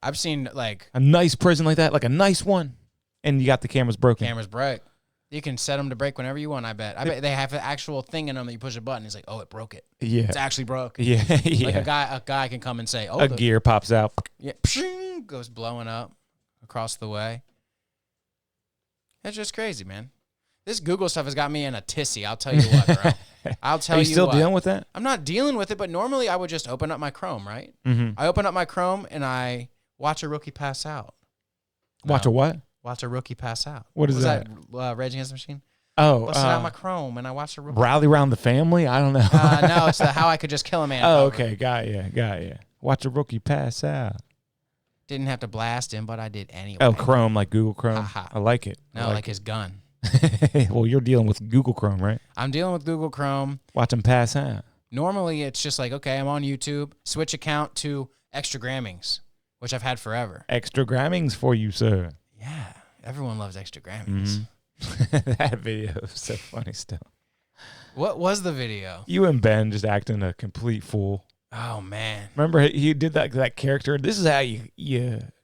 I've seen like a nice prison like that, like a nice one, and you got the cameras broken. Cameras break. You can set them to break whenever you want, I bet. I bet they have an actual thing in them that you push a button. It's like, oh, it broke it. Yeah. It's actually broke. Yeah. Yeah. Like a guy can come and say, oh, a gear pops out. Yeah, goes blowing up across the way. It's just crazy, man. This Google stuff has got me in a tizzy. I'll tell you what, bro. I'll tell you. Are you still dealing with that? I'm not dealing with it, but normally I would just open up my Chrome, right? Mm-hmm. I open up my Chrome and I watch a rookie pass out. Watch a what? Watch a rookie pass out. What is that? Rage Against the Machine? Oh. Busted out my Chrome and I watched a rookie. Rally Around the Family? I don't know. No, it's How I Could Just Kill a Man. Oh, okay. Got you. Watch a rookie pass out. Didn't have to blast him, but I did anyway. Oh, Chrome, like Google Chrome. Ha-ha. I like it. No, like his gun. Well, you're dealing with Google Chrome, right? I'm dealing with Google Chrome. Watch him pass out. Normally, it's just like, okay, I'm on YouTube. Switch account to Extra Grammings, which I've had forever. Extra Grammings for you, sir. Yeah. Everyone loves Extra Grammys. Mm-hmm. That video is so funny still. What was the video? You and Ben just acting a complete fool. Oh, man. Remember he did that character? This is how you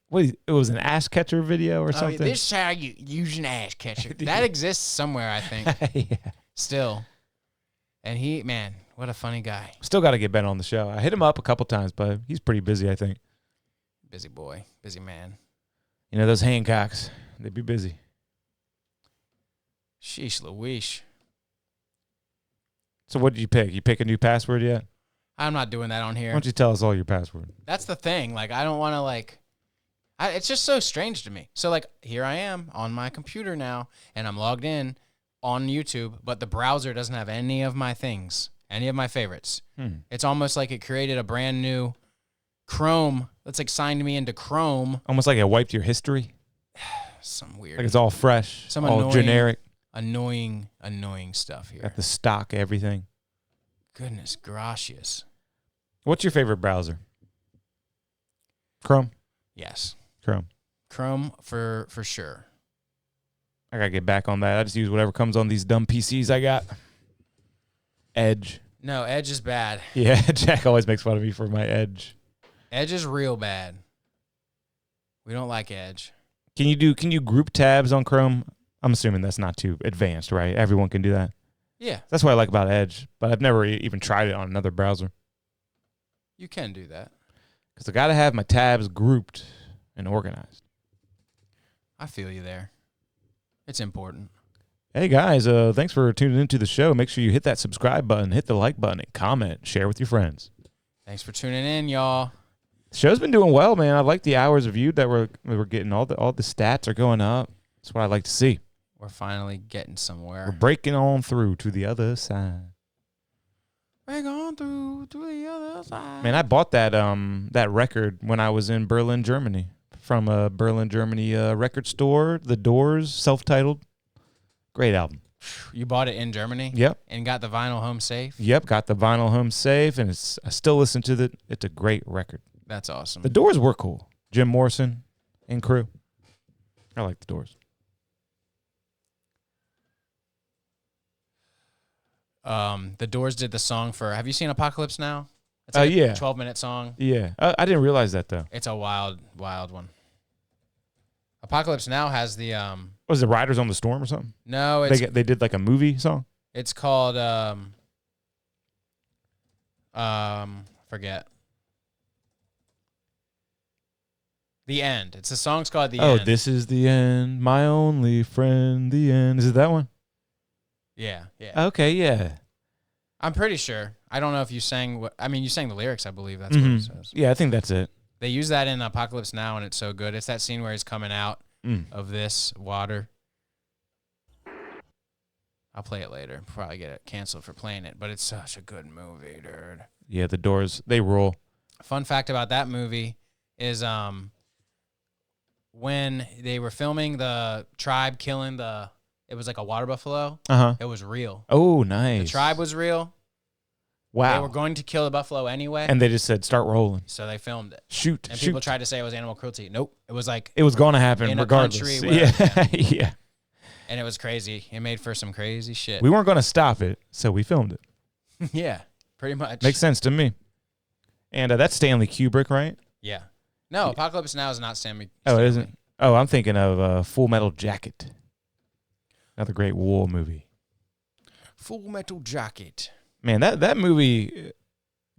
it was an ass catcher video or something? This is how you use an ass catcher. That exists somewhere, I think. Yeah. Still. And man, what a funny guy. Still got to get Ben on the show. I hit him up a couple times, but he's pretty busy, I think. Busy boy. Busy man. You know, those Hancocks, they'd be busy. Sheesh Louise. So what did you pick? You pick a new password yet? I'm not doing that on here. Why don't you tell us all your password? That's the thing. Like, I don't want to, it's just so strange to me. So, like, here I am on my computer now, and I'm logged in on YouTube, but the browser doesn't have any of my things, any of my favorites. It's almost like it created a brand new Chrome. That's like signed me into Chrome. Almost like it wiped your history. Some weird. Like it's all fresh, some all annoying, generic. Annoying stuff here. Got the stock, everything. Goodness gracious. What's your favorite browser? Chrome? Yes. Chrome for sure. I got to get back on that. I just use whatever comes on these dumb PCs I got. Edge. No, Edge is bad. Yeah, Jack always makes fun of me for my Edge. Edge is real bad. We don't like Edge. Can you group tabs on Chrome? I'm assuming that's not too advanced, right? Everyone can do that. Yeah. That's what I like about Edge, but I've never even tried it on another browser. You can do that. Because I got to have my tabs grouped and organized. I feel you there. It's important. Hey, guys, thanks for tuning into the show. Make sure you hit that subscribe button, hit the like button, and comment. Share with your friends. Thanks for tuning in, y'all. The show's been doing well, man. I like the hours viewed that we're getting. All the stats are going up. That's what I like to see. We're finally getting somewhere. We're breaking on through to the other side. Break on through to the other side. Man, I bought that record when I was in Berlin, Germany, from a Berlin, Germany record store. The Doors, self-titled. Great album. You bought it in Germany? Yep. And got the vinyl home safe? Yep, got the vinyl home safe, and I still listen to it. It's a great record. That's awesome. The Doors were cool. Jim Morrison and crew. I like the Doors. The Doors did the song for. Have you seen Apocalypse Now? It's yeah. 12-minute song. Yeah, I didn't realize that though. It's a wild one. Apocalypse Now has the Was it Riders on the Storm or something? No, it's They did like a movie song. It's called forget. The End. It's the song's called The End. Oh, this is the end, my only friend, the end. Is it that one? Yeah. Okay, yeah. I'm pretty sure. I don't know if you sang you sang the lyrics, I believe. That's what it says. Yeah, I think that's it. They use that in Apocalypse Now, and it's so good. It's that scene where he's coming out of this water. I'll play it later. Probably get it canceled for playing it, but it's such a good movie, dude. Yeah, the Doors, they rule. Fun fact about that movie is when they were filming the tribe killing it was like a water buffalo. It was real. Oh, nice. The tribe was real. Wow. They were going to kill the buffalo anyway. And they just said, start rolling. So they filmed it. Shoot. And people tried to say it was animal cruelty. Nope. It was like. It was going to happen in regardless. A country where, yeah. And it was crazy. It made for some crazy shit. We weren't going to stop it, so we filmed it. Yeah, pretty much. Makes sense to me. And that's Stanley Kubrick, right? Yeah. No, Apocalypse Now is not Sammy. Oh, it isn't? Oh, I'm thinking of Full Metal Jacket. Another great war movie. Full Metal Jacket. Man, that movie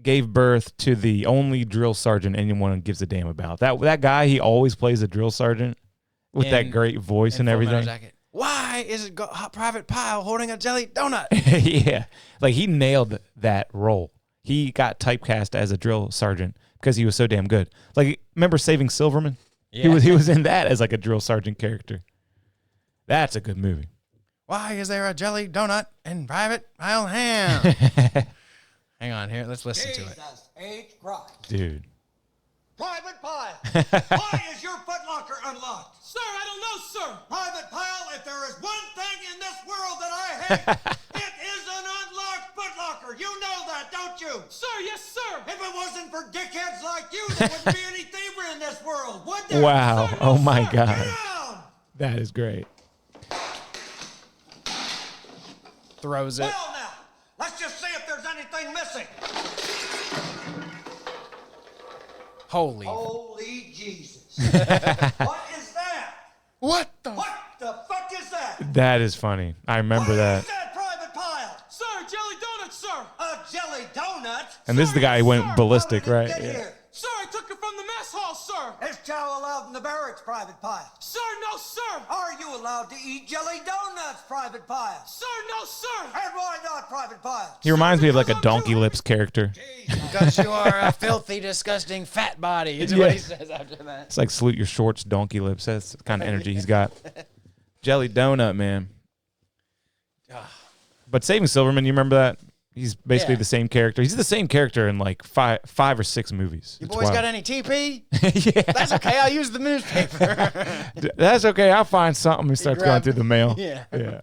gave birth to the only drill sergeant anyone gives a damn about. That guy, he always plays a drill sergeant with that great voice and everything. Why is it Private Pile holding a jelly donut? Yeah. Like, he nailed that role. He got typecast as a drill sergeant because he was so damn good. Like, remember Saving Silverman? Yeah. He was in that as like a drill sergeant character. That's a good movie. Why is there a jelly donut in Private Pile Ham? Hang on here. Let's listen to it. Jesus H. Christ. Dude. Private Pile, why is your footlocker unlocked? Sir, I don't know, sir. Private Pile, if there is one thing in this world that I hate, it is an unlocked footlocker. You know that, don't you? Sir, yes, sir. If it wasn't for dickheads like you, there wouldn't be any thievery in this world, would there? Wow. Sir, Oh, my sir. God. Get down. That is great. Throws it. Well, now, let's just see if there's anything missing. Holy Jesus. What is that? What the? What the fuck is that? That is funny. I remember What that. is that, Private Pile? Sir, jelly donuts, sir. A jelly donut? And this is the guy who went Sir, ballistic, How did right? it get Yeah. here? Sir, I took it from the mess hall, sir. Is chow allowed in the barracks, Private Pile? Sir, no, sir. Are you allowed to eat jelly donuts, Private Pile? Sir, no, sir. And why not, Private Pile? He reminds me of like a Donkey Lips character. Because you are a filthy, disgusting fat body. Is what he says after that. It's like salute your shorts, Donkey Lips. That's the kind of energy he's got. Jelly donut, man. But Saving Silverman, you remember that? He's basically the same character. He's the same character in like five or six movies. You It's boys wild. got any TP? Yeah. That's okay. I'll use the newspaper. That's okay. I'll find something. He starts going grabbed- through the mail. Yeah. Yeah.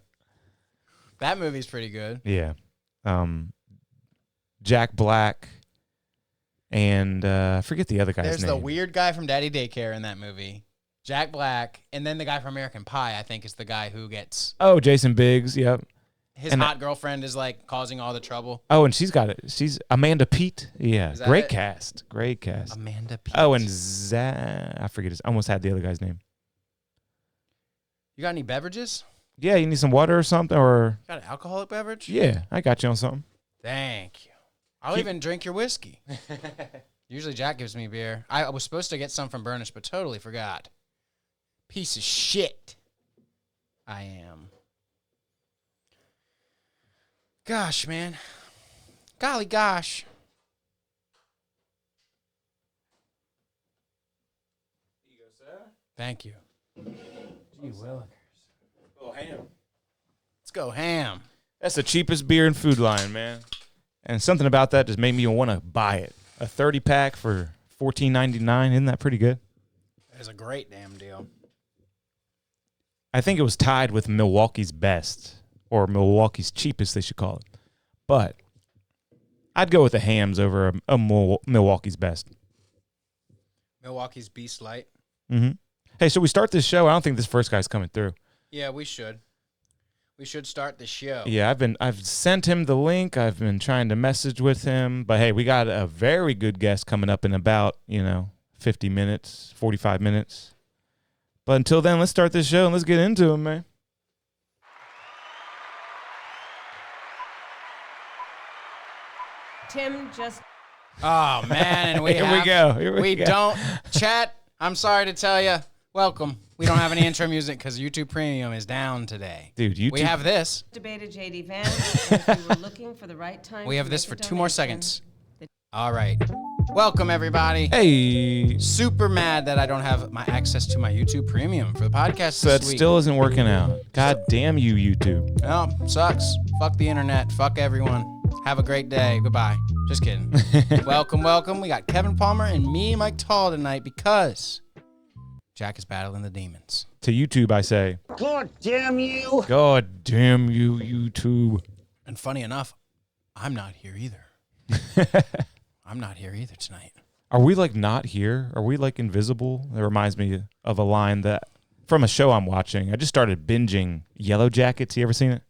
That movie's pretty good. Yeah. Jack Black and I forget the other guy's There's name. the weird guy from Daddy Daycare in that movie. Jack Black. And then the guy from American Pie, I think, is the guy who gets... Oh, Jason Biggs. Yep. His And hot girlfriend is like causing all the trouble. Oh, and she's got it. She's Amanda Peet. Yeah. Is that Great it? cast. Great cast. Amanda Peet. Oh, and I forget his. I almost had the other guy's name. You got any beverages? Yeah, you need some water or something, or Got an alcoholic beverage? yeah, I got you on something. Thank you. I'll even drink your whiskey. Usually Jack gives me beer. I was supposed to get some from Burnish, but totally forgot. Piece of shit. I am. Gosh, man. Golly gosh. Here you go, sir. Thank you. Gee willikers. Oh, ham. Let's go ham. That's the cheapest beer in Food Lion, man. And something about that just made me want to buy it. A 30-pack for $14.99. Isn't that pretty good? It's a great damn deal. I think it was tied with Milwaukee's best, or Milwaukee's cheapest, they should call it. But I'd go with the hams over a Milwaukee's best. Milwaukee's Beast Light. Mm-hmm. Hey, should we start this show? I don't think this first guy's coming through. Yeah, we should. We should start the show. Yeah, I've sent him the link. I've been trying to message with him. But hey, we got a very good guest coming up in about, 50 minutes, 45 minutes. But until then, let's start this show and let's get into it, man. Tim just Oh man, and we Here we go. Here we go. don't chat. I'm sorry to tell you. Welcome. We don't have any intro music because YouTube Premium is down today. Dude, YouTube. We have this. debated JD Vance. And if you were looking for the right time, We to have this make for a 2 more donation, seconds. All right. Welcome everybody. Hey. Super mad that I don't have my access to my YouTube Premium for the podcast So that this week. still isn't working out. God damn you, YouTube. Oh, sucks. Fuck the internet. Fuck everyone. Have a great day. Goodbye. Just kidding. Welcome. We got Kevin Palmer and me, Mike Tall, tonight because Jack is battling the demons. To YouTube, I say, God damn you. God damn you, YouTube. And funny enough, I'm not here either. I'm not here either tonight. Are we like not here? Are we like invisible? That reminds me of a line that from a show I'm watching. I just started binging Yellow Jackets. You ever seen it?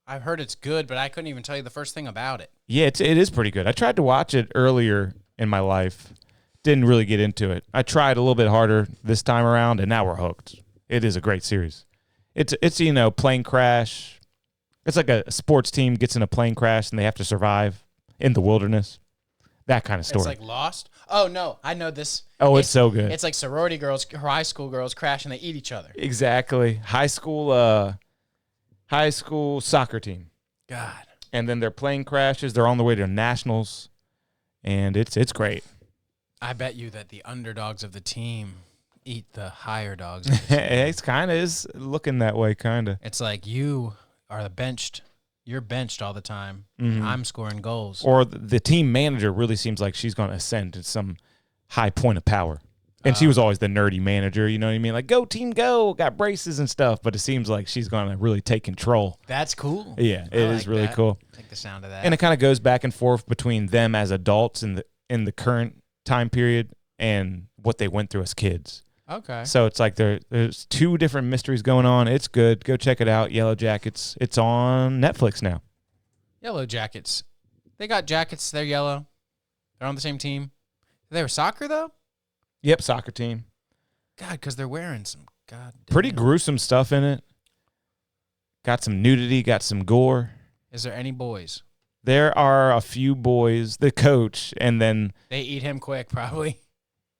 I've heard it's good, but I couldn't even tell you the first thing about it. Yeah, it is pretty good. I tried to watch it earlier in my life, didn't really get into it. I tried a little bit harder this time around, and now we're hooked. It is a great series. It's plane crash. It's like a sports team gets in a plane crash and they have to survive in the wilderness. That kind of story. It's like Lost. Oh no, I know this. Oh, it's so good. It's like sorority girls, high school girls crash and they eat each other. Exactly. High school soccer team. God. And then their plane crashes. They're on the way to nationals, and it's great. I bet you that the underdogs of the team eat the higher dogs. Of the team. It's kind of is looking that way, kind of. It's like you are the benched. You're benched all the time. Mhm. I'm scoring goals. Or the team manager really seems like she's going to ascend to some high point of power. And she was always the nerdy manager, you know what I mean? Like, go team, go, got braces and stuff. But it seems like she's going to really take control. That's cool. Yeah, it I is like really that. cool. I like the sound of that. And it kind of goes back and forth between them as adults in the current time period and what they went through as kids. Okay. So it's like there's two different mysteries going on. It's good. Go check it out. Yellow Jackets. It's on Netflix now. Yellow Jackets. They got jackets. They're yellow. They're on the same team. They were soccer, though? Yep, soccer team. God, because they're wearing some Pretty gruesome stuff in it. Got some nudity, got some gore. Is there any boys? There are a few boys, the coach, and then They eat him quick, probably.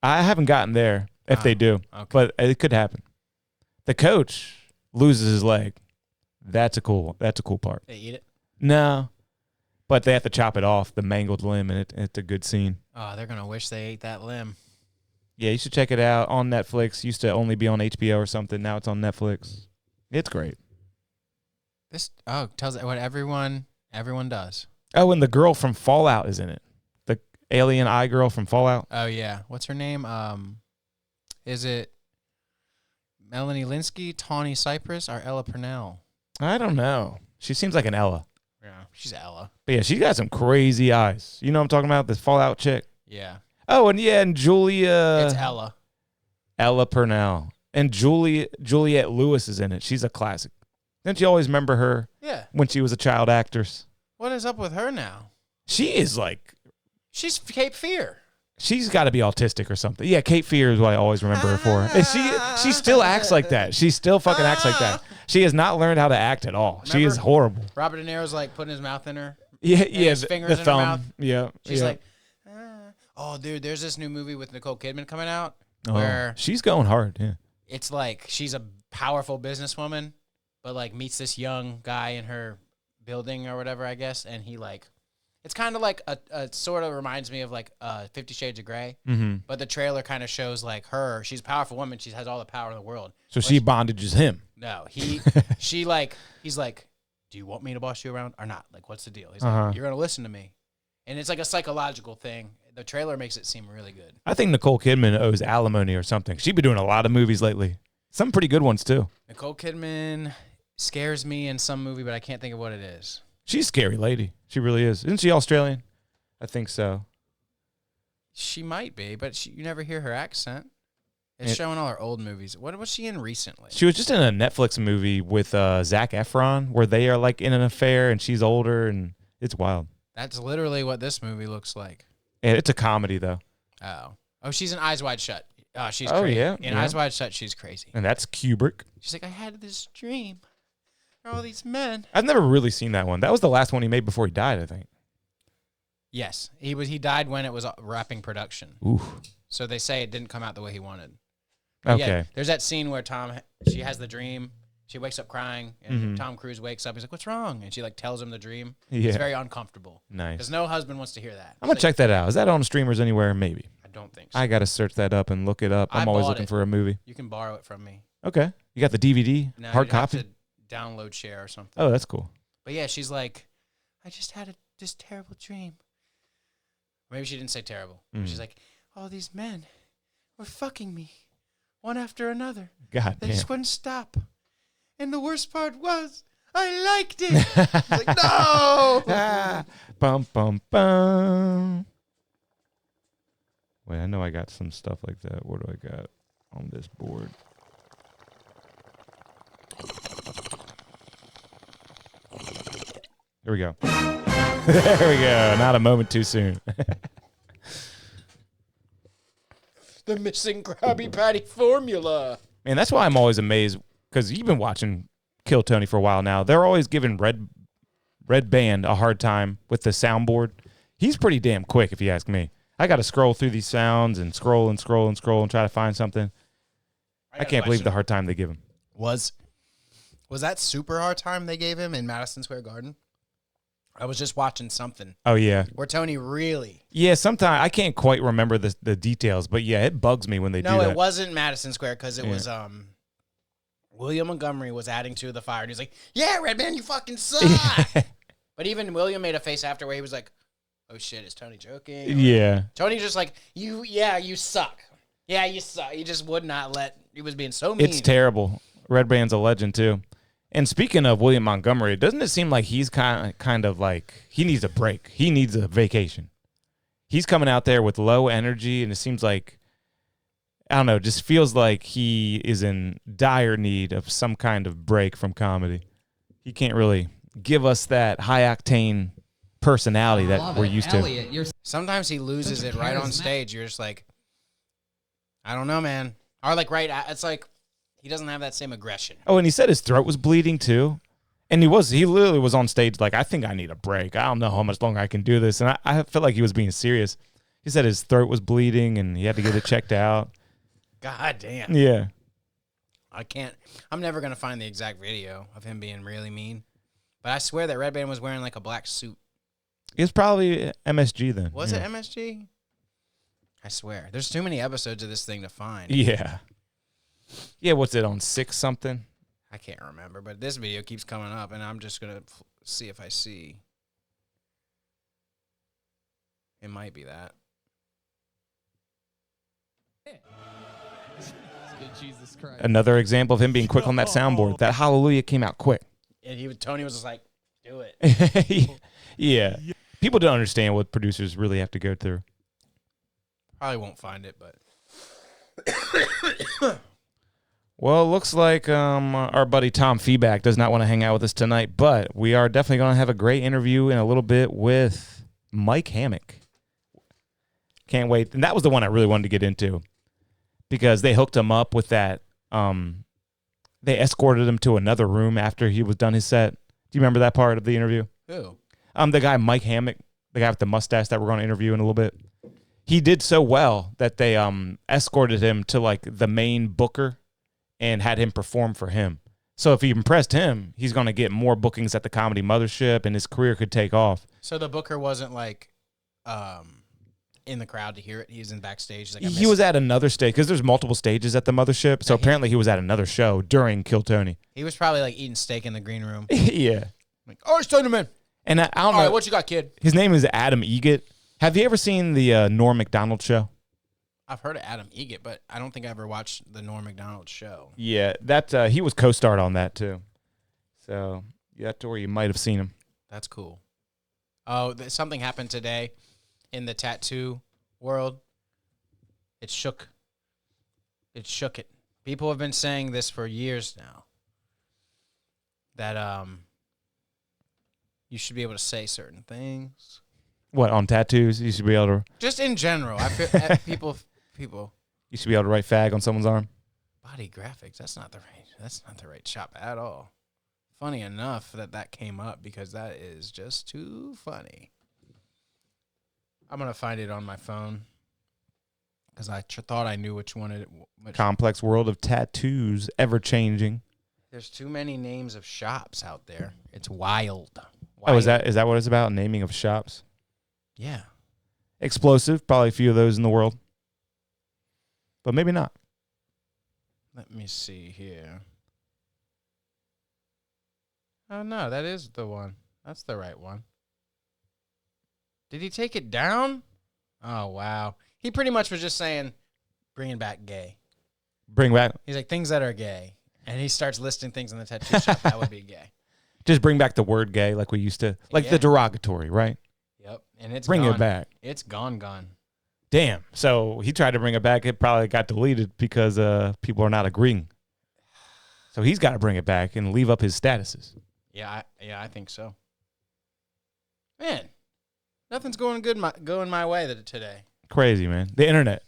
I haven't gotten there if they do, Okay. but it could happen. The coach loses his leg. That's a cool part. They eat it? No, but they have to chop it off, the mangled limb, and it's a good scene. Oh, they're going to wish they ate that limb. Yeah, you should check it out on Netflix. Used to only be on HBO or something. Now it's on Netflix. It's great. This tells what everyone does. Oh, and the girl from Fallout is in it. The alien eye girl from Fallout. Oh yeah, what's her name? Is it Melanie Linsky, Tawny Cypress, or Ella Purnell? I don't know. She seems like an Ella. Yeah, she's Ella. But yeah, she's got some crazy eyes. You know what I'm talking about? This Fallout chick. Yeah, Oh, and Julia. it's Ella. Ella Purnell. And Juliette Lewis is in it. She's a classic. Don't you always remember her Yeah. when she was a child actress? What is up with her now? She is like, She's Cape Fear. she's got to be autistic or something. Yeah, Kate Fear is what I always remember her for. And she still acts like that. She still fucking acts like that. She has not learned how to act at all. She is Remember? horrible. Robert De Niro's like putting his mouth in her. Yeah, his the fingers in her thumb. mouth. Yeah, She's yeah. like, oh, dude, there's this new movie with Nicole Kidman coming out Oh, where she's going hard. Yeah. it's like she's a powerful businesswoman, but like meets this young guy in her building or whatever, I guess, and he like, it's kind of like a sort of reminds me of like 50 Shades of Grey, Mm-hmm. but the trailer kind of shows like her. She's a powerful woman. She has all the power in the world. So she bondages him. No, he's like, do you want me to boss you around or not? Like, what's the deal? He's Uh-huh. like, you're gonna listen to me, and it's like a psychological thing. The trailer makes it seem really good. I think Nicole Kidman owes alimony or something. She's been doing a lot of movies lately. Some pretty good ones too. Nicole Kidman scares me in some movie, but I can't think of what it is. She's a scary lady. She really is. Isn't she Australian? I think so. She might be, but you never hear her accent. It's showing all her old movies. What was she in recently? She was just in a Netflix movie with Zac Efron where they are like in an affair and she's older and it's wild. That's literally what this movie looks like. And it's a comedy though. Oh, she's in Eyes Wide Shut. Oh, she's Oh, crazy. yeah, In yeah. Eyes Wide Shut, she's crazy. And that's Kubrick. She's like, I had this dream. All these men. I've never really seen that one. That was the last one he made before he died, I think. Yes, he died when it was wrapping production. Ooh. So they say it didn't come out the way he wanted. But Okay. yeah, there's that scene where she has the dream. She wakes up crying, and Tom Cruise wakes up. He's like, "What's wrong?" And she like tells him the dream. Yeah. It's very uncomfortable. Nice. Because no husband wants to hear that. I'm going to It's like, check that out. Is that on streamers anywhere? Maybe. I don't think so. I got to search that up and look it up. I I'm always bought looking it. for a movie. You can borrow it from me. Okay. You got the DVD? No, hard you'd have copy? to download share or something. Oh, that's cool. But yeah, she's like, I just had this terrible dream. Maybe she didn't say terrible. She's like, all these men were fucking me, one after another. God They damn. just wouldn't stop. And the worst part was, I liked it. It's like, no. Ah, bum, bum, bum. Wait, I know I got some stuff like that. What do I got on this board? There we go. There we go. Not a moment too soon. The missing Krabby Patty formula. Man, that's why I'm always amazed, because you've been watching Kill Tony for a while now. They're always giving Red Band a hard time with the soundboard. He's pretty damn quick, if you ask me. I got to scroll through these sounds and scroll and scroll and scroll and try to find something. I can't believe the hard time they give him. Was that super hard time they gave him in Madison Square Garden? I was just watching something Oh, yeah. where Tony really... Yeah, sometimes I can't quite remember the details, but yeah, it bugs me when they do that. No, it wasn't Madison Square because it was William Montgomery was adding to the fire. And he's like, yeah, Redman, you fucking suck. But even William made a face after where he was like, oh, shit, is Tony joking? Yeah. Tony just like, you suck. Yeah, you suck. He just would not let... He was being so mean. It's terrible. Red Band's a legend, too. And speaking of William Montgomery, doesn't it seem like he's kind of like he needs a break? He needs a vacation. He's coming out there with low energy, and it seems like, I don't know, just feels like he is in dire need of some kind of break from comedy. He can't really give us that high-octane personality that we're used to. Sometimes he loses it right on stage. You're just like, I don't know, man. Or like it's like he doesn't have that same aggression. Oh, and he said his throat was bleeding too. And he literally was on stage like, I think I need a break. I don't know how much longer I can do this. And I felt like he was being serious. He said his throat was bleeding and he had to get it checked out. God damn. Yeah. I'm never going to find the exact video of him being really mean. But I swear that Red Band was wearing like a black suit. It was probably MSG then. Was it MSG? I swear. There's too many episodes of this thing to find. Yeah. Yeah, what's it on 6 something? I can't remember, but this video keeps coming up, and I'm just going to see if I see. It might be that. Jesus Christ. Another example of him being quick on that soundboard. That Hallelujah came out quick. And Tony was just like, do it. Yeah. People don't understand what producers really have to go through. Probably won't find it, but... Well, it looks like our buddy Tom Feeback does not want to hang out with us tonight, but we are definitely going to have a great interview in a little bit with Mike Hammock. Can't wait. And that was the one I really wanted to get into because they hooked him up with that. They escorted him to another room after he was done his set. Do you remember that part of the interview? Who? The guy Mike Hammock, the guy with the mustache that we're going to interview in a little bit. He did so well that they escorted him to like the main booker and had him perform for him. So if he impressed him, he's going to get more bookings at the Comedy Mothership and his career could take off. So the booker wasn't like in the crowd to hear it. He was in backstage. Like, he was at another stage because there's multiple stages at the Mothership. So apparently he was at another show during Kill Tony. He was probably like eating steak in the green room. Yeah. Like, all right, Tony, man. And I don't All know. right, what you got, kid? His name is Adam Egget. Have you ever seen the Norm Macdonald show? I've heard of Adam Egget, but I don't think I ever watched the Norm Macdonald show. Yeah, that he was co-starred on that too. So that's where you might have seen him. That's cool. Oh, something happened today in the tattoo world. It shook it. People have been saying this for years now. That you should be able to say certain things. What, on tattoos? You should be able to. Just in general, I feel people. You should be able to write "fag" on someone's arm. Body graphics. That's not the right shop at all. Funny enough that came up because that is just too funny. I'm gonna find it on my phone because I thought I knew which one it. Complex world of tattoos, ever changing. There's too many names of shops out there. It's wild. Oh, is that what it's about? Naming of shops. Yeah. Explosive. Probably a few of those in the world, but maybe not. Let me see here. Oh, no, that is the one. That's the right one. Did he take it down? Oh, wow. He pretty much was just saying, bringing back gay. Bring back. He's like, things that are gay. And he starts listing things in the tattoo shop that would be gay. Just bring back the word gay like we used to. Like Yeah. the derogatory, right? Yep. And it's Bring gone. it back. It's gone. Damn. So he tried to bring it back. It probably got deleted because people are not agreeing. So he's got to bring it back and leave up his statuses. Yeah, I think so. Man, nothing's going my way today. Crazy, man. The internet.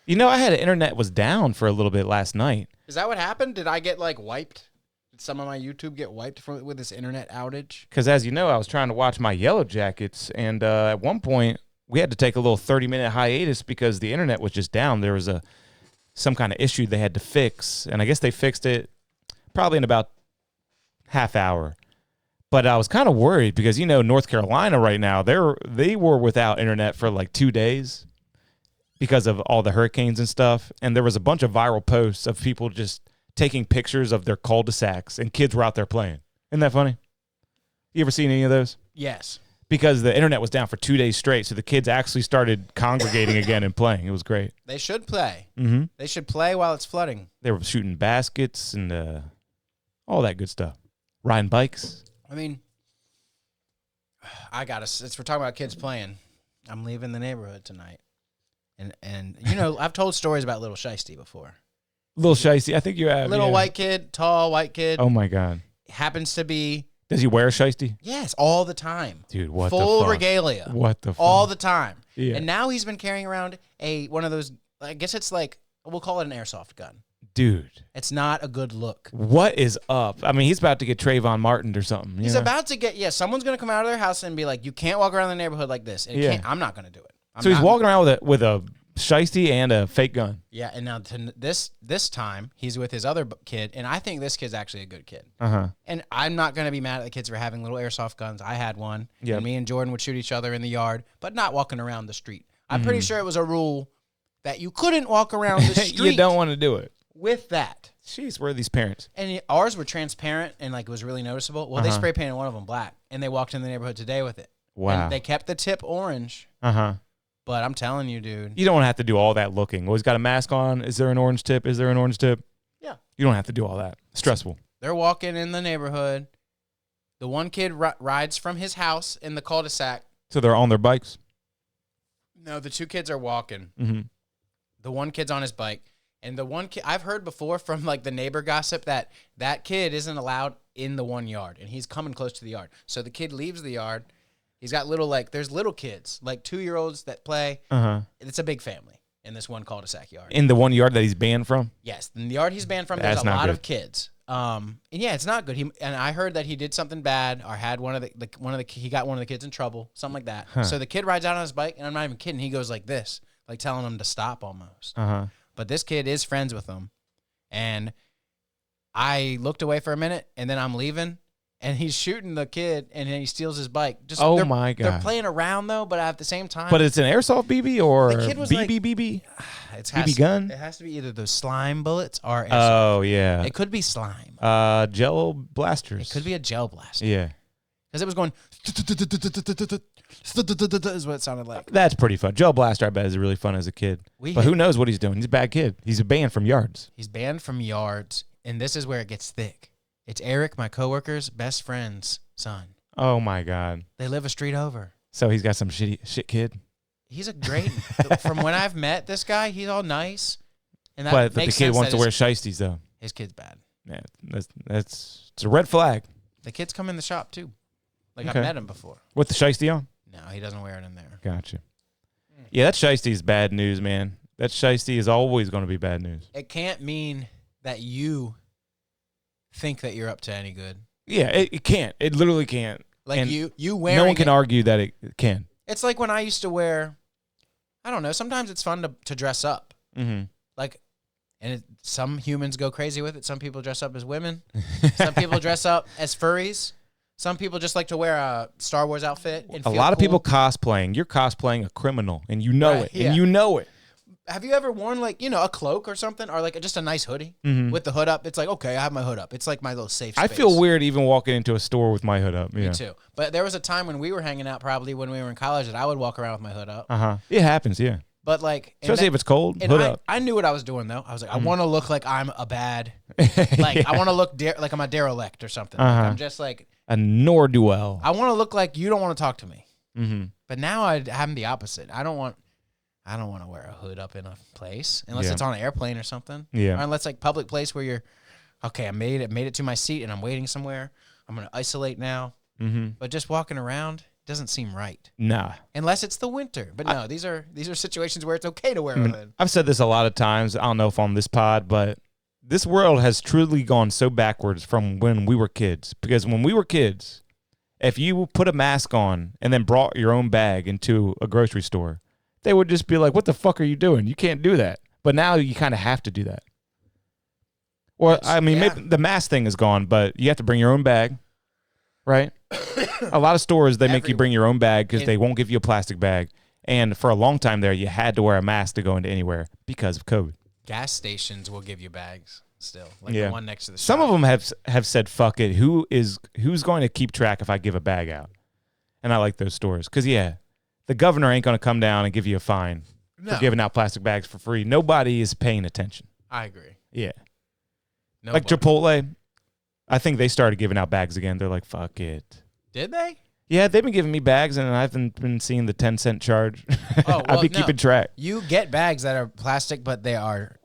You know, I had internet was down for a little bit last night. Is that what happened? Did I get like wiped? Did some of my YouTube get wiped with this internet outage? Because as you know, I was trying to watch my Yellow Jackets, and at one point we had to take a little 30-minute hiatus because the internet was just down. There was some kind of issue they had to fix, and I guess they fixed it probably in about half hour. But I was kind of worried because, you know, North Carolina right now, they were without internet for like 2 days because of all the hurricanes and stuff. And there was a bunch of viral posts of people just taking pictures of their cul-de-sacs, and kids were out there playing. Isn't that funny? You ever seen any of those? Yes. Because the internet was down for 2 days straight, so the kids actually started congregating again and playing. It was great. They should play. Mm-hmm. They should play while it's flooding. They were shooting baskets and all that good stuff. Riding bikes. I mean, since we're talking about kids playing, I'm leaving the neighborhood tonight. And you know, I've told stories about Little Shiesty before. Little Shiesty, I think you have. Little yeah. white kid, tall white kid. Oh, my God. Happens to be... Does he wear a Shiesty? Yes, all the time. Dude, what the Full fuck? regalia. What the fuck? All the time. Yeah. And now he's been carrying around one of those, I guess it's like, we'll call it an airsoft gun. Dude. It's not a good look. What is up? I mean, he's about to get Trayvon Martin or something. He's know? about to get, someone's going to come out of their house and be like, you can't walk around the neighborhood like this. And I'm not going to do it. So he's walking around with a Shiesty and a fake gun. Yeah, and now this time, he's with his other kid, and I think this kid's actually a good kid. Uh-huh. And I'm not going to be mad at the kids for having little airsoft guns. I had one. Yep. And me and Jordan would shoot each other in the yard, but not walking around the street. I'm pretty sure it was a rule that you couldn't walk around the street. You don't want to do it. With that. Jeez, where are these parents? And ours were transparent and like it was really noticeable. Well, they spray painted one of them black, and they walked in the neighborhood today with it. Wow. And they kept the tip orange. Uh-huh. But I'm telling you, dude. You don't want to have to do all that looking. Always got a mask on. Is there an orange tip? Is there an orange tip? Yeah. You don't have to do all that. Stressful. They're walking in the neighborhood. The one kid rides from his house in the cul-de-sac. So they're on their bikes? No, the two kids are walking. Mm-hmm. The one kid's on his bike. And the one kid, I've heard before from like the neighbor gossip that kid isn't allowed in the 1 yard. And he's coming close to the yard. So the kid leaves the yard. He's got there's little kids, like 2-year-olds that play. Uh-huh. It's a big family in this one cul-de-sac yard. In the 1 yard that he's banned from? Yes, in the yard he's banned from, That's there's a not lot good. of kids. And yeah, it's not good. And I heard that he did something bad or had he got one of the kids in trouble, something like that. Huh. So the kid rides out on his bike, and I'm not even kidding. He goes like this, like telling him to stop almost. Uh-huh. But this kid is friends with him, and I looked away for a minute, and then I'm leaving. And he's shooting the kid, and then he steals his bike. My God. They're playing around, though, but at the same time. But it's an airsoft BB or The kid was BB? It's BB gun? It has to be either those slime bullets or airsoft. Oh, yeah. It could be slime. Jello blasters. It could be a gel blaster. Yeah. Because it was going is what it sounded like. That's pretty fun. Gel blaster, I bet, is really fun as a kid. But who knows what he's doing? He's a bad kid. He's banned from yards. He's banned from yards, and this is where it gets thick. It's Eric, my coworker's best friend's son. Oh, my God. They live a street over. So he's got some shit kid? He's a great, from when I've met this guy, he's all nice. And that But the makes kid sense wants that to wear shiesties, though. his kid's bad. Yeah, it's a red flag. The kids come in the shop, too. Like, Okay. I've met him before. With the shiesty on? No, he doesn't wear it in there. Gotcha. Yeah, that shiesty is bad news, man. That shiesty is always going to be bad news. It can't mean that you think that you're up to any good. Yeah, it can't. It literally can't. Like And you wearing no one can it. argue that it can. It's like when I used to wear, I don't know, sometimes it's fun to dress up. Mm-hmm. Like, and some humans go crazy with it. Some people dress up as women. Some people dress up as furries. Some people just like to wear a Star Wars outfit. And A feel lot of cool. people cosplaying. You're cosplaying a criminal, and you know Right, it. yeah. And you know it. Have you ever worn like, a cloak or something, or like just a nice hoodie Mhm. with the hood up? It's like, okay, I have my hood up. It's like my little safe I space. feel weird even walking into a store with my hood up. Yeah. Me too. But there was a time when we were hanging out, probably when we were in college, that I would walk around with my hood up. Uh-huh. It happens, yeah. But like, and Especially that- if it's cold, and hood up. I knew what I was doing though. I was like, I want to look like I'm a bad, like I want to look like I'm a derelict or something. Like, Uh-huh. I'm just like, A Norduel. I want to look like you don't want to talk to me. Mm-hmm. But now I'm the opposite. I don't want to wear a hood up in a place unless Yeah. it's on an airplane or something. Yeah. Or unless like public place where you're, okay, I made it to my seat and I'm waiting somewhere. I'm gonna isolate now. Mm-hmm. But just walking around, doesn't seem right. Nah. Unless it's the winter. But no, these are situations where it's okay to wear a hood. I've said this a lot of times. I don't know if on this pod, but this world has truly gone so backwards from when we were kids. Because when we were kids, if you put a mask on and then brought your own bag into a grocery store, they would just be like, what the fuck are you doing? You can't do that. But now you kind of have to do that. Or, I mean, maybe the mask thing is gone, but you have to bring your own bag, right? A lot of stores, they make you bring your own bag because they won't give you a plastic bag. And for a long time there, you had to wear a mask to go into anywhere because of COVID. Gas stations will give you bags still. Like Yeah. the one next to the Some shop. of them have said, fuck it. Who's going to keep track if I give a bag out? And I like those stores. Because, yeah, the governor ain't going to come down and give you a fine for giving out plastic bags for free. Nobody is paying attention. I agree. Yeah. Nobody. Like Chipotle, I think they started giving out bags again. They're like, fuck it. Did they? Yeah, they've been giving me bags, and I haven't been seeing the 10-cent charge. Oh, well, I've been keeping track. You get bags that are plastic, but they are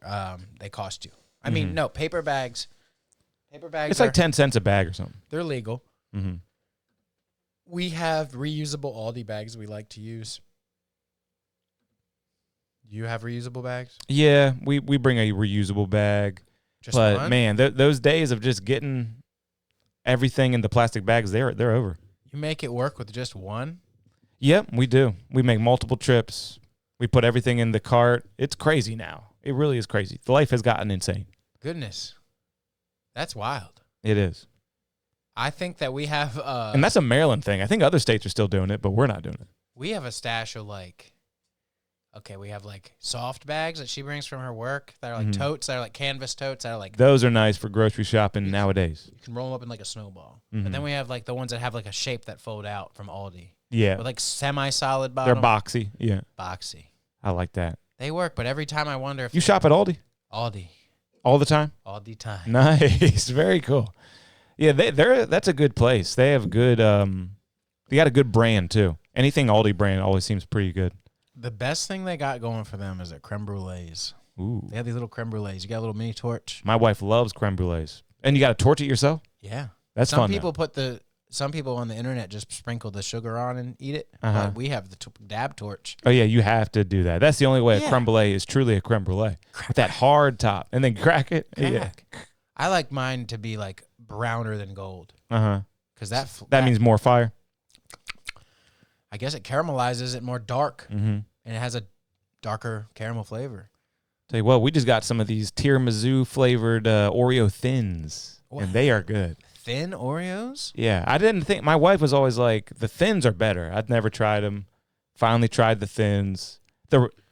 they cost you. I mean, no, paper bags. Paper bags. It's like 10 cents a bag or something. They're legal. Mm-hmm. We have reusable Aldi bags we like to use. You have reusable bags? Yeah, we bring a reusable bag. Just but, one? man, those days of just getting everything in the plastic bags, they're over. You make it work with just one? Yep, we do. We make multiple trips. We put everything in the cart. It's crazy now. It really is crazy. The life has gotten insane. Goodness. That's wild. It is. I think that we have And that's a Maryland thing. I think other states are still doing it, but we're not doing it. we have a stash of like we have like soft bags that she brings from her work that are like totes, that are like canvas totes that are like Those are nice for grocery shopping nowadays. you can roll them up in like a snowball. But then we have like the ones that have like a shape that fold out from Aldi. Yeah. With like semi-solid They're bottom. boxy. Yeah. Boxy. I like that. They work, but every time I wonder if You shop at Aldi Aldi all the time? all the time. Nice. Very cool. Yeah, that's a good place. They have good they got a good brand too. Anything Aldi brand always seems pretty good. The best thing they got going for them is their creme brulees. Ooh. They have these little creme brulees. You got a little mini torch. My wife loves creme brulees. And you got to torch it yourself? Yeah. That's Some fun. people some people on the internet just sprinkle the sugar on and eat it. Uh-huh. But we have the dab torch. Oh yeah, you have to do that. That's the only way a Yeah. creme brulee is truly a creme brulee. With that hard top and then crack it. Yeah. Crack. I like mine to be like browner than gold Uh-huh. because That means more fire. I guess it caramelizes it more dark Mm-hmm. and it has a darker caramel flavor. Tell you what, we just got some of these tiramisu flavored Oreo thins, and they are good. Thin Oreos? Yeah, I didn't think, my wife was always like, the thins are better. I'd never tried them. Finally tried the thins.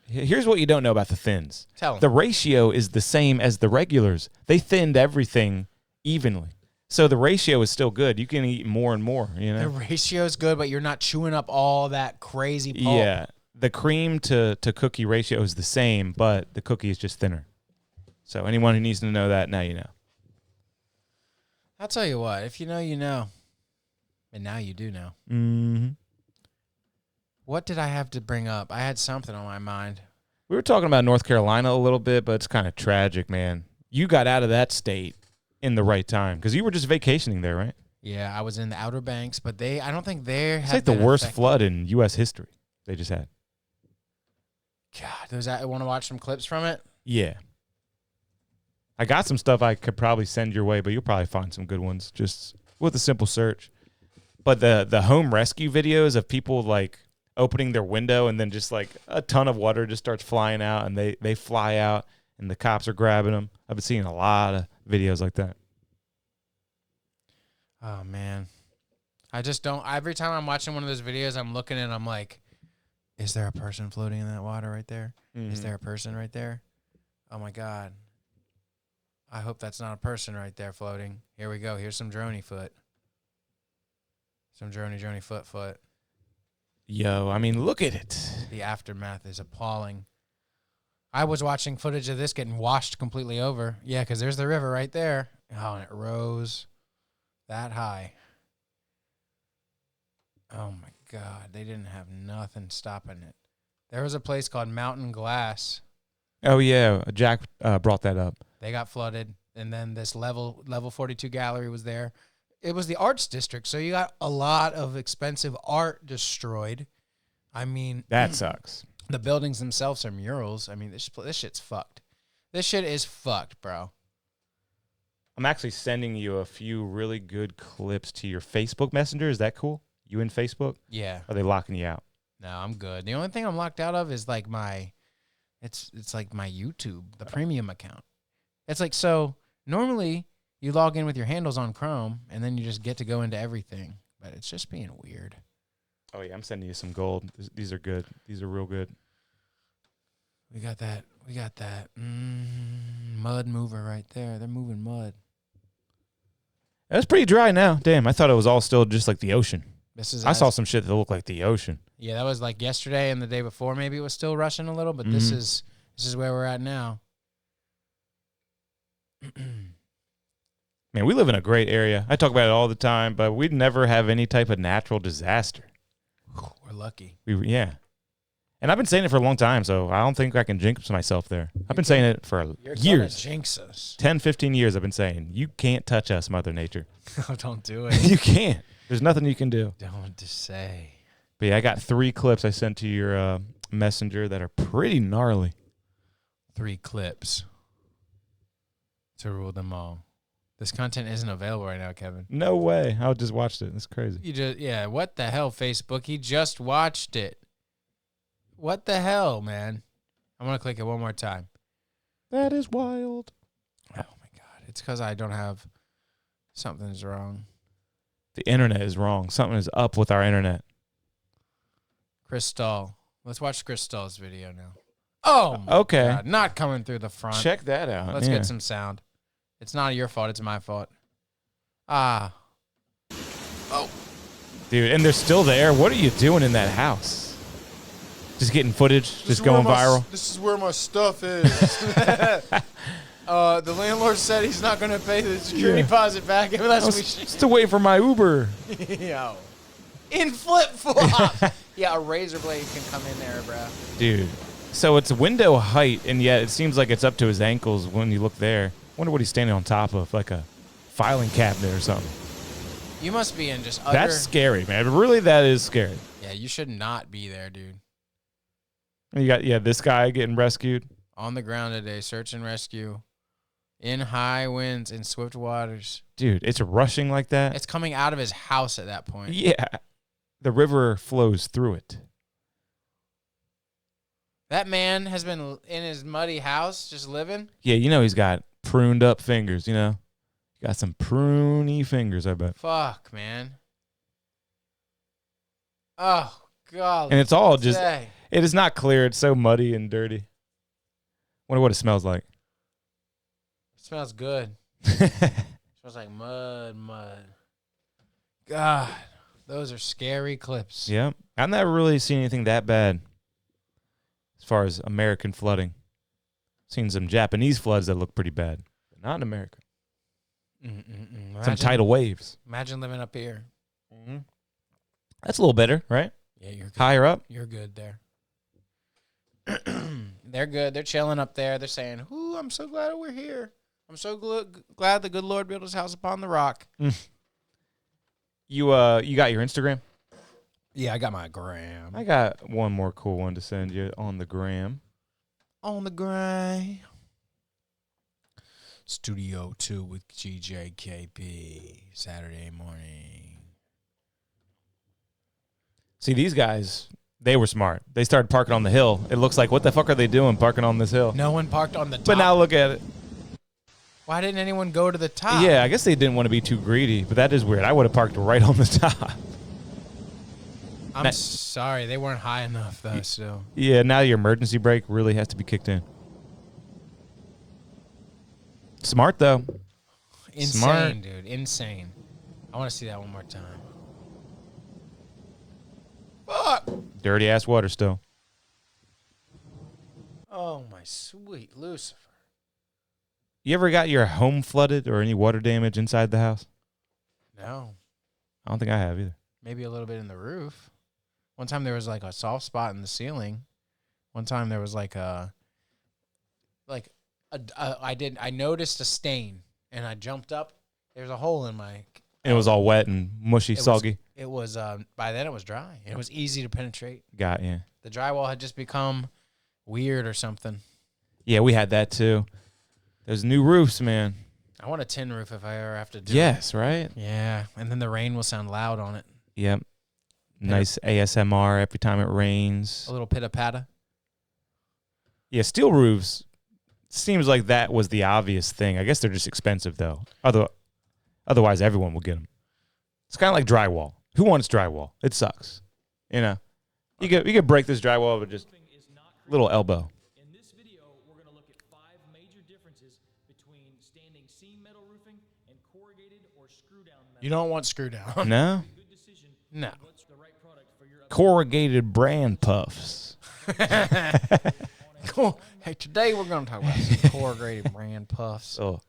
Here's what you don't know about the thins. Tell 'em. The ratio is the same as the regulars. They thinned everything evenly. So the ratio is still good. You can eat more and more, you know? The ratio's good, but you're not chewing up all that crazy pulp. Yeah. The cream to cookie ratio is the same, but the cookie is just thinner. So anyone who needs to know that, now you know. I'll tell you what, if you know, you know. And now you do know. Mm-hmm. What did I have to bring up? I had something on my mind. We were talking about North Carolina a little bit, but it's kind of tragic, man. You got out of that state in the right time because you were just vacationing there, right? Yeah, I was in the Outer Banks, but I don't think they're. It's like the worst flood in U.S. history they just had. God, I want to watch some clips from it. Yeah. I got some stuff I could probably send your way, but you'll probably find some good ones just with a simple search. But the home rescue videos of people like opening their window and then just like a ton of water just starts flying out and they fly out and the cops are grabbing them. I've been seeing a lot of videos like that. Oh, man. I just don't. Every time I'm watching one of those videos, I'm looking and I'm like, is there a person floating in that water right there? Is there a person right there? Oh, my God. I hope that's not a person right there floating. Here we go. Here's some droney foot. Some droney foot. Yo, I mean, look at it. The aftermath is appalling. I was watching footage of this getting washed completely over. Yeah, because there's the river right there. Oh, and it rose that high. Oh, my God. They didn't have nothing stopping it. There was a place called Mountain Glass. Oh, yeah. Jack brought that up. They got flooded. And then this level 42 gallery was there. it was the arts district, so you got a lot of expensive art destroyed. I mean, That sucks. the buildings themselves are murals. I mean, this shit's fucked. This shit is fucked, bro. I'm actually sending you a few really good clips to your Facebook Messenger. Is that cool? You in Facebook? Yeah. Are they locking you out? No, I'm good. The only thing I'm locked out of is like it's like my YouTube, the premium account. It's like, so normally you log in with your handles on Chrome and then you just get to go into everything, but it's just being weird. Oh, yeah, I'm sending you some gold. These are good. These are real good. We got that mud mover right there. They're moving mud. It's pretty dry now. Damn, I thought it was all still just like the ocean. I saw some shit that looked like the ocean. Yeah, that was like yesterday and the day before. Maybe it was still rushing a little, but this is where we're at now. Man, we live in a great area. I talk about it all the time, but we'd never have any type of natural disaster. We're lucky. Yeah. And I've been saying it for a long time, so I don't think I can jinx myself there. I've been saying it for You're years. Jinx us. 10, 15 years I've been saying, you can't touch us, Mother Nature. Oh, don't do it. You can't. There's nothing you can do. Don't just say. But yeah, I got 3 clips I sent to your messenger that are pretty gnarly. 3 clips to rule them all. This content isn't available right now, Kevin. No way. I just watched it. It's crazy. What the hell, Facebook? He just watched it. What the hell, man? I'm going to click it one more time. That is wild. Oh, my God. It's because I don't have... Something's wrong. The internet is wrong. Something is up with our internet. Crystal. Let's watch Crystal's video now. Oh, my Okay. God. Not coming through the front. Check that out. Let's Yeah. get some sound. It's not your fault. It's my fault. Ah. Oh. Dude, and they're still there. What are you doing in that house? Just getting footage, just going viral. This is where my stuff is. The landlord said he's not going to pay the security deposit back unless we... Just to wait for my Uber. Yo. In flip-flops. Yeah, a razor blade can come in there, bro. Dude. So it's window height, and yet it seems like it's up to his ankles when you look there. Wonder what he's standing on top of, like a filing cabinet or something. You must be in just utter... That's scary, man. Really, that is scary. Yeah, you should not be there, dude. You got, this guy getting rescued. On the ground today, search and rescue. In high winds, in swift waters. Dude, it's rushing like that. It's coming out of his house at that point. Yeah. The river flows through it. That man has been in his muddy house just living. Yeah, he's got pruned up fingers, Got some pruny fingers, I bet. Fuck, man. Oh, God. And it's all just, it is not clear. It's so muddy and dirty. Wonder what it smells like. It smells good. Smells like mud. God, those are scary clips. Yeah. I've never really seen anything that bad as far as American flooding. Seen some Japanese floods that look pretty bad, but not in America. Some tidal waves. Imagine living up here. Mm-hmm. That's a little better, right? Yeah, you're good. Higher up. You're good there. They're good. They're chilling up there. They're saying, "Ooh, I'm so glad we're here. I'm so glad the good Lord built his house upon the rock." You got your Instagram? Yeah, I got my gram. I got one more cool one to send you on the gram. On the gram. Studio 2 with GJKP. Saturday morning. See, these guys, they were smart. They started parking on the hill. It looks like, what the fuck are they doing parking on this hill? No one parked on the top. But now look at it. Why didn't anyone go to the top? Yeah, I guess they didn't want to be too greedy, but that is weird. I would have parked right on the top. I'm sorry. They weren't high enough, though, still. Yeah, now your emergency brake really has to be kicked in. Smart, though. Insane, Smart. dude. Insane. I want to see that one more time. Fuck! Dirty-ass water still. Oh, my sweet Lucifer. You ever got your home flooded or any water damage inside the house? No. I don't think I have either. Maybe a little bit in the roof. One time there was like a soft spot in the ceiling. One time there was I noticed a stain and I jumped up. There's a hole in And it was all wet and mushy, soggy. It was by then it was dry. It was easy to penetrate. Got you. The drywall had just become weird or something. Yeah, we had that too. Those new roofs, man. I want a tin roof if I ever have to do Yes, right? it. Yeah, and then the rain will sound loud on it. Yep. Nice ASMR every time it rains. A little pitta-patta. Yeah, steel roofs seems like that was the obvious thing. I guess they're just expensive, though. Otherwise, everyone will get them. It's kind of like drywall. Who wants drywall? It sucks. You know, you could break this drywall with just little elbow. In this video, we're going to look at 5 major differences between standing seam metal roofing and corrugated or screw-down metal. You don't want screw down. No? Good decision. No. What's the right product for your Corrugated brand puffs. Cool. Hey, today we're going to talk about some corrugated brand puffs. Oh,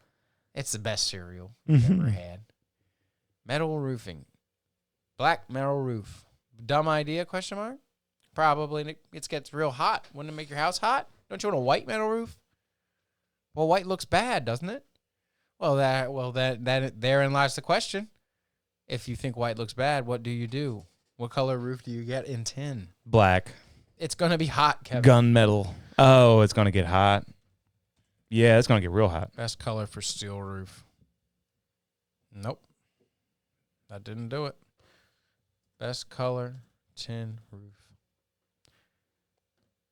It's the best cereal I've ever had. Metal roofing. Black metal roof. Dumb idea, question mark? Probably. It gets real hot. Wouldn't it make your house hot? Don't you want a white metal roof? Well, white looks bad, doesn't it? Therein lies the question. If you think white looks bad, what do you do? What color roof do you get in tin? black. It's going to be hot, Kevin. Gunmetal. Oh, it's going to get hot. Yeah, it's going to get real hot. Best color for steel roof. Nope. That didn't do it. Best color, tin roof.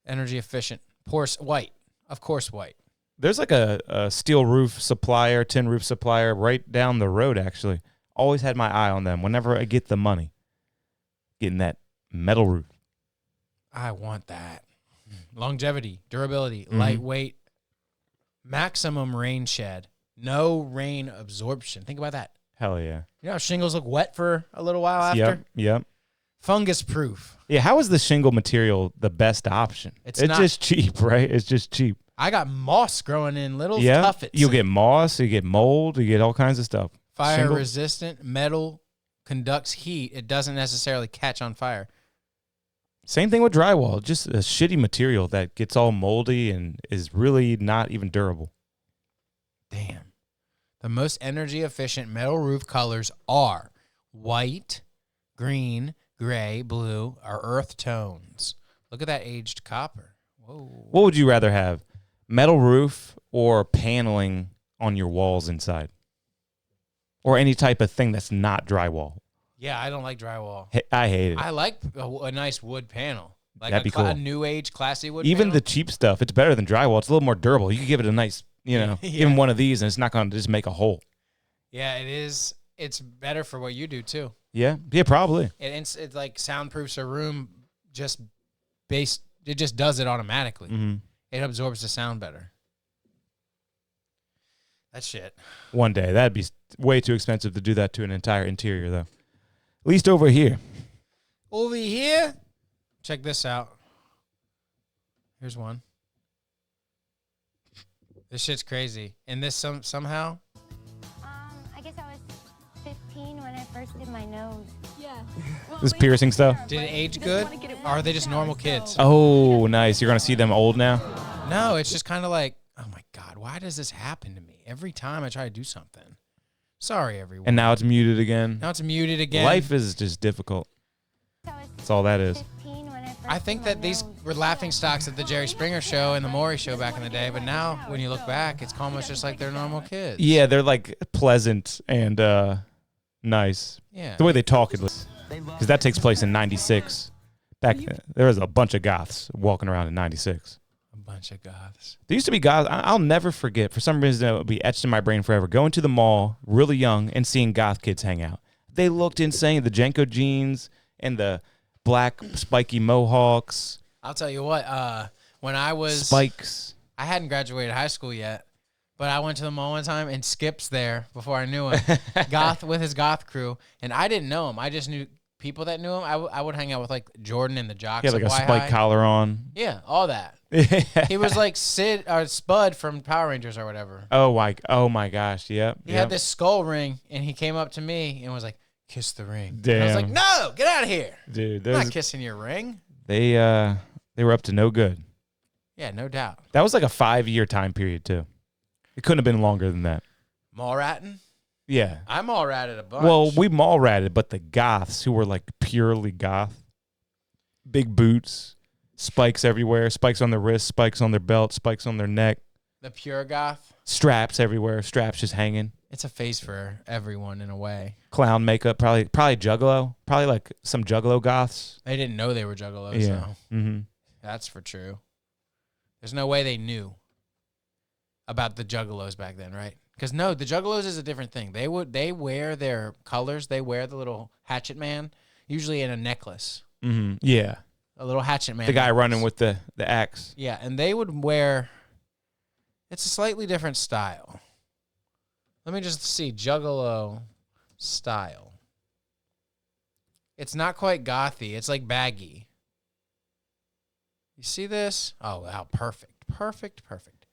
Energy efficient. White. Of course, white. There's like a steel roof supplier, tin roof supplier right down the road, actually. Always had my eye on them whenever I get the money. Getting that metal roof. I want that. Longevity, durability, lightweight, maximum rain shed, no rain absorption. Think about that. Hell yeah. You know how shingles look wet for a little while after? Yep. Fungus proof. Yeah, how is the shingle material the best option? It's It's not. just cheap, right? It's just cheap. I got moss growing in little Yeah. tuffets. You'll get moss, you get mold, you get all kinds of stuff. Fire Shingle? resistant, metal conducts heat. It doesn't necessarily catch on fire. Same thing with drywall. Just a shitty material that gets all moldy and is really not even durable. Damn. The most energy efficient metal roof colors are white, green, gray, blue, or earth tones. Look at that aged copper. Whoa. What would you rather have? Metal roof or paneling on your walls inside? Or any type of thing that's not drywall? Yeah, I don't like drywall. I hate it. I like a nice wood panel. Like That'd be cool. a new age classy wood Even panel. the cheap stuff, it's better than drywall. It's a little more durable. You can give it a nice, Yeah. give 'em one of these and it's not going to just make a hole. Yeah, it is. It's better for what you do too. Yeah, probably. It's like soundproofs a room just based. It just does it automatically. Mm-hmm. It absorbs the sound better. That shit. One day. That'd be way too expensive to do that to an entire interior, though. At least over here. Over here, check this out. Here's one. This shit's crazy. And this somehow. I guess I was 15 when I first did my nose. Yeah. This piercing stuff. Did it age good? Or are they just normal kids? Oh, nice. You're going to see them old now? No, it's just kind of like, oh my God, why does this happen to me every time I try to do something? Sorry, everyone. And now it's muted again. Now it's muted again. Life is just difficult. That's all that is. I think that these were laughing stocks at the Jerry Springer show and the Maury show back in the day, but now when you look back, it's almost just like they're normal kids. Yeah, they're like pleasant and nice. Yeah. The way they talk, because that takes place in 96. Back then, there was a bunch of goths walking around in 96. A bunch of goths. There used to be goths. I'll never forget. For some reason, it would be etched in my brain forever. Going to the mall, really young, and seeing goth kids hang out. They looked insane. The Jenko jeans and the black spiky mohawks. I'll tell you what, when I was... Spikes. I hadn't graduated high school yet, but I went to the mall one time and Skip's there before I knew him. Goth with his goth crew, and I didn't know him. I just knew people that knew him. I would hang out with like Jordan and the jocks. He had like a of spike Y-High. collar on. Yeah, all that. He was like Sid or Spud from Power Rangers or whatever. Oh my gosh, yep. He had this skull ring, and he came up to me and was like, "Kiss the ring." Damn. And I was like, "No, get out of here! Dude, I'm not kissing your ring." they were up to no good. Yeah, no doubt. That was like a 5-year time period too. It couldn't have been longer than that. Mall ratting. Yeah. I mall ratted a bunch. Well, we mall ratted, but the goths who were like purely goth, big boots, spikes everywhere, spikes on their wrists, spikes on their belt, spikes on their neck, the pure goth. straps everywhere, straps just hanging. It's a face for everyone in a way. Clown makeup, probably juggalo, probably like some juggalo goths. They didn't know they were juggalos. Yeah. Though. Mm-hmm. That's for true. There's no way they knew about the juggalos back then, right? Because no, the juggalos is a different thing. They wear their colors. They wear the little hatchet man, usually in a necklace. Mm-hmm. Yeah. A little hatchet man. The guy necklace. running with the axe. Yeah, and they would wear. It's a slightly different style. Let me just see juggalo style. It's not quite gothy. It's like baggy. You see this? Oh, wow, perfect.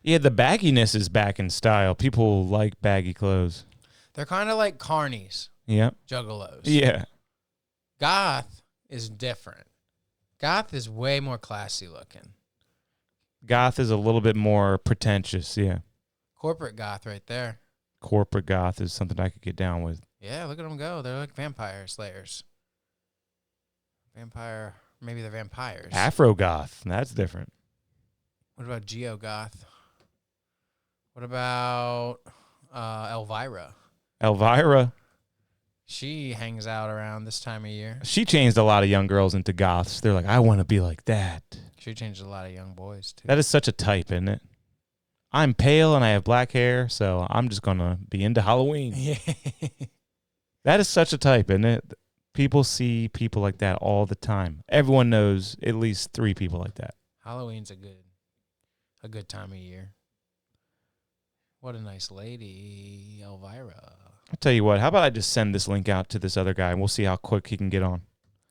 Yeah, the bagginess is back in style. People like baggy clothes. They're kind of like carnies, Yep. juggalos. Yeah. Goth is different. Goth is way more classy looking. Goth is a little bit more pretentious. Yeah. Corporate goth right there. Corporate goth is something I could get down with. Yeah, look at them go. They're like vampire slayers. Maybe they're vampires. Afro goth. That's different. What about Geo Goth? What about Elvira? Elvira. She hangs out around this time of year. She changed a lot of young girls into goths. They're like, I want to be like that. She changed a lot of young boys, too. That is such a type, isn't it? I'm pale and I have black hair, so I'm just going to be into Halloween. Yeah. That is such a type, isn't it? People see people like that all the time. Everyone knows at least 3 people like that. Halloween's a good time of year. What a nice lady, Elvira. I'll tell you what, how about I just send this link out to this other guy and we'll see how quick he can get on.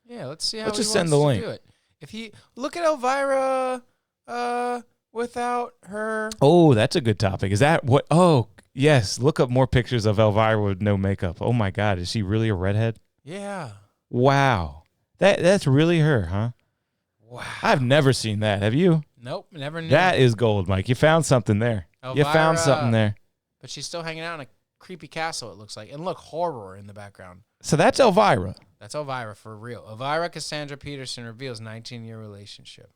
Yeah, let's see how Let's he just send wants the to link. do it. If he look at Elvira without her. Oh, that's a good topic. Is that what? Oh, yes. Look up more pictures of Elvira with no makeup. Oh, my God. Is she really a redhead? Yeah. Wow. That's really her, huh? Wow. I've never seen that. Have you? Nope, never knew. That is gold, Mike. You found something there. You found something there. But she's still hanging out in a creepy castle, it looks like. And look, horror in the background. So that's Elvira. That's Elvira for real. Elvira Cassandra Peterson reveals 19-year relationship.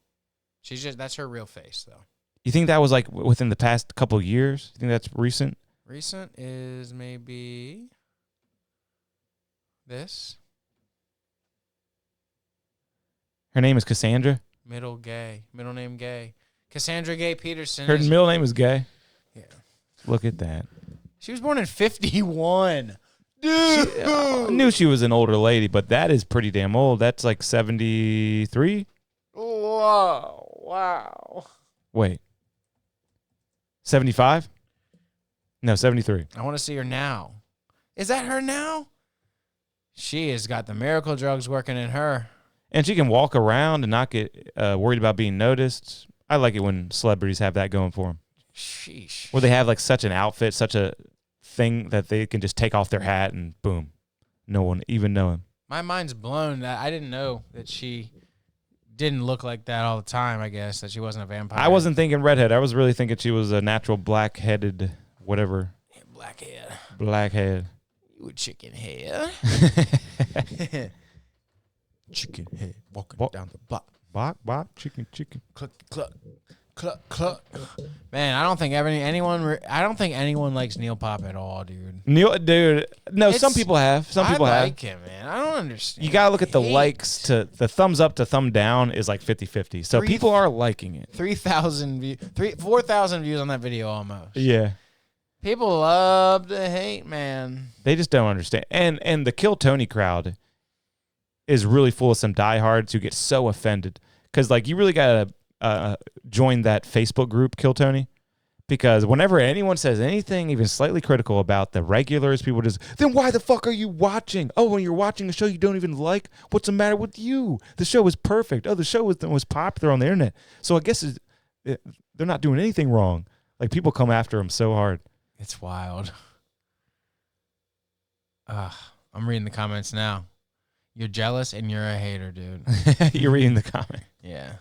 That's her real face, though. You think that was like within the past couple years? You think that's recent? Recent is maybe this. Her name is Cassandra. Middle name Gay. Cassandra Gay Peterson. Her middle name is Gay. Yeah. Look at that. She was born in 51. Dude. I knew she was an older lady, but that is pretty damn old. That's like 73. Whoa. Wow. Wait. 75? No, 73. I want to see her now. Is that her now? She has got the miracle drugs working in her. And she can walk around and not get worried about being noticed. I like it when celebrities have that going for them. Sheesh. Where they have like such an outfit, such a thing that they can just take off their hat and boom, no one even know him. My mind's blown that I didn't know that she didn't look like that all the time, I guess, that she wasn't a vampire. I wasn't thinking redhead. I was really thinking she was a natural black-headed whatever. Yeah, blackhead. Blackhead. You a chicken head. Chicken head walking down the block. Bok, bok, chicken. Cluck, cluck, cluck, cluck. Man, I don't think anyone likes Neil Pop at all, dude. Dude, no, some people have. Some people I have. like him, man. I don't understand. You gotta look at the Hate. likes to the thumbs up to thumb down is like 50-50. So people are liking it. 4,000 views on that video almost. Yeah. People love to hate, man. They just don't understand. And the Kill Tony crowd is really full of some diehards who get so offended. Because, like, you really got to join that Facebook group, Kill Tony. Because whenever anyone says anything even slightly critical about the regulars, people just, then why the fuck are you watching? Oh, when you're watching a show you don't even like? What's the matter with you? The show is perfect. Oh, the show was popular on the internet. So I guess they're not doing anything wrong. Like, people come after them so hard. It's wild. I'm reading the comments now. You're jealous and you're a hater, dude. You're reading the comment. Yeah.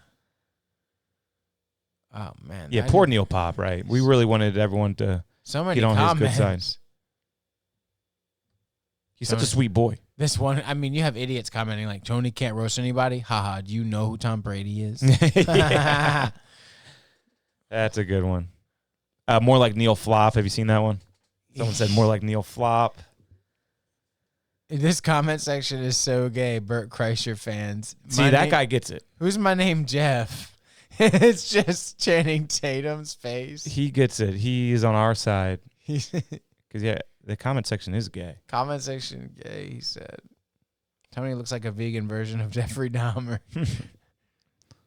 Oh, man. Yeah, poor Neil Pop, right? We really wanted everyone to so many get on comments. his good side. He's such a sweet boy. This one, I mean, you have idiots commenting like, Tony can't roast anybody. Haha, do you know who Tom Brady is? That's a good one. More like Neil Flop. Have you seen that one? Someone said more like Neil Flop. This comment section is so gay. Bert Kreischer fans. See, that guy gets it. Who's my name, Jeff? It's just Channing Tatum's face. He gets it. He is on our side. He's Because, yeah, the comment section is gay. comment section gay, he said. Tony looks like a vegan version of Jeffrey Dahmer.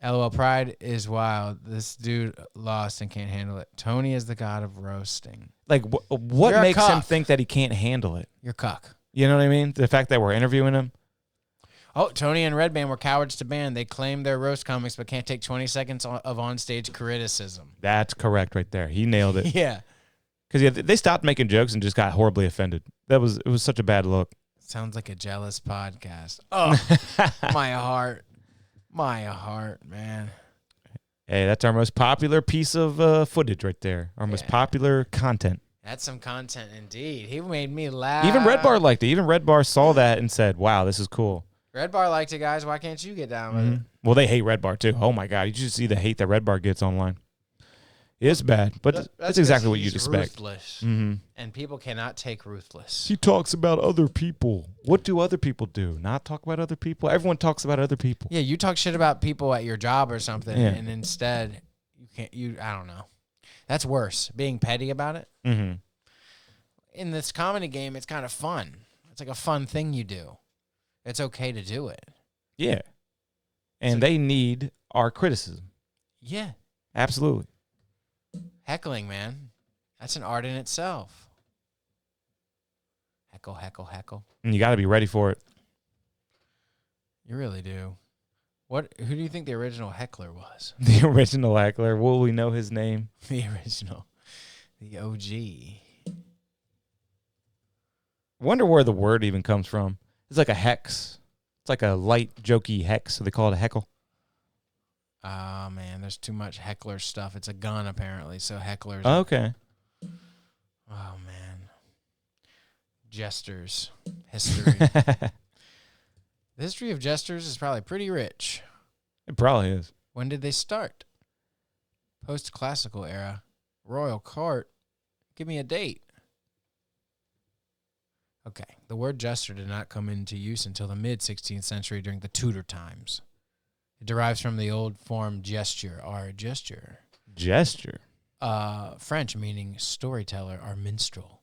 LOL, pride is wild. This dude lost and can't handle it. Tony is the god of roasting. Like, what You're a makes him cuck. think that he can't handle it? You're cuck. You know what I mean? The fact that we're interviewing him. Oh, Tony and Red Band were cowards to ban. They claim they're roast comics, but can't take 20 seconds of onstage criticism. That's correct right there. He nailed it. Yeah. Because they stopped making jokes and just got horribly offended. It was such a bad look. Sounds like a jealous podcast. Oh, my heart. My heart, man. Hey, that's our most popular piece of footage right there. Our most popular content. That's some content indeed. He made me laugh. Even Red Bar liked it. Even Red Bar saw that and said, wow, this is cool. Red Bar liked it, guys. Why can't you get down with it? Well, they hate Red Bar, too. Oh, my God. You should see the hate that Red Bar gets online. It's bad, but that's exactly what you'd expect. Ruthless. Mm-hmm. And people cannot take ruthless. He talks about other people. What do other people do? Not talk about other people? Everyone talks about other people. Yeah, you talk shit about people at your job or something, Yeah. and instead I don't know. That's worse. Being petty about it. Mm-hmm. In this comedy game, it's kind of fun. It's like a fun thing you do. It's okay to do it. Yeah. And they need our criticism. Yeah. Absolutely. Heckling, man. That's an art in itself. Heckle, heckle, heckle. And you got to be ready for it. You really do. Who do you think the original heckler was? The original heckler. Will we know his name? The original. The OG. Wonder where the word even comes from. It's like a hex. It's like a light, jokey hex, so they call it a heckle. Oh, man, there's too much heckler stuff. It's a gun, apparently, so hecklers. Okay. Oh, man. Jesters. History. The history of jesters is probably pretty rich. It probably is. When did they start? Post-classical era. Royal court. Give me a date. Okay. The word jester did not come into use until the mid-16th century during the Tudor times. It derives from the old form gesture, or gesture. Gesture. French meaning storyteller or minstrel.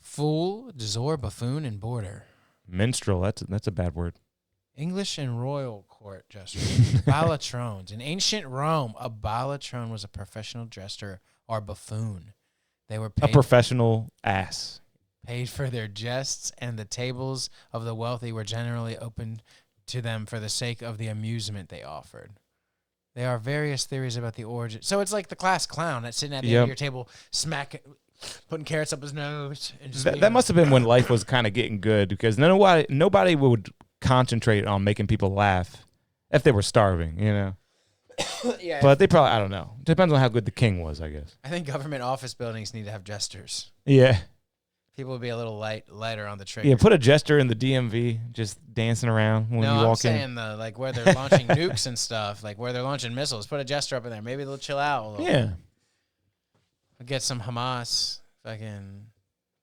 Fool, disor, buffoon, and border. Minstrel. That's a bad word. English and royal court jester. Ballatrones. In ancient Rome, a ballatrone was a professional jester or buffoon. They were A professional ass. paid for their jests, and the tables of the wealthy were generally opened to them for the sake of the amusement they offered. There are various theories about the origin. So it's like the class clown that's sitting at the end of your table, putting carrots up his nose. And just That must have been when life was kind of getting good, because nobody would concentrate on making people laugh if they were starving, you know? Yeah. But they probably, I don't know. Depends on how good the king was, I guess. I think government office buildings need to have jesters. Yeah. People would be a little lighter on the trigger. Yeah, put a jester in the DMV just dancing around when you I'm walk saying in. like where they're launching nukes and stuff, like where they're launching missiles. Put a jester up in there. Maybe they'll chill out a little. Yeah. Get some Hamas fucking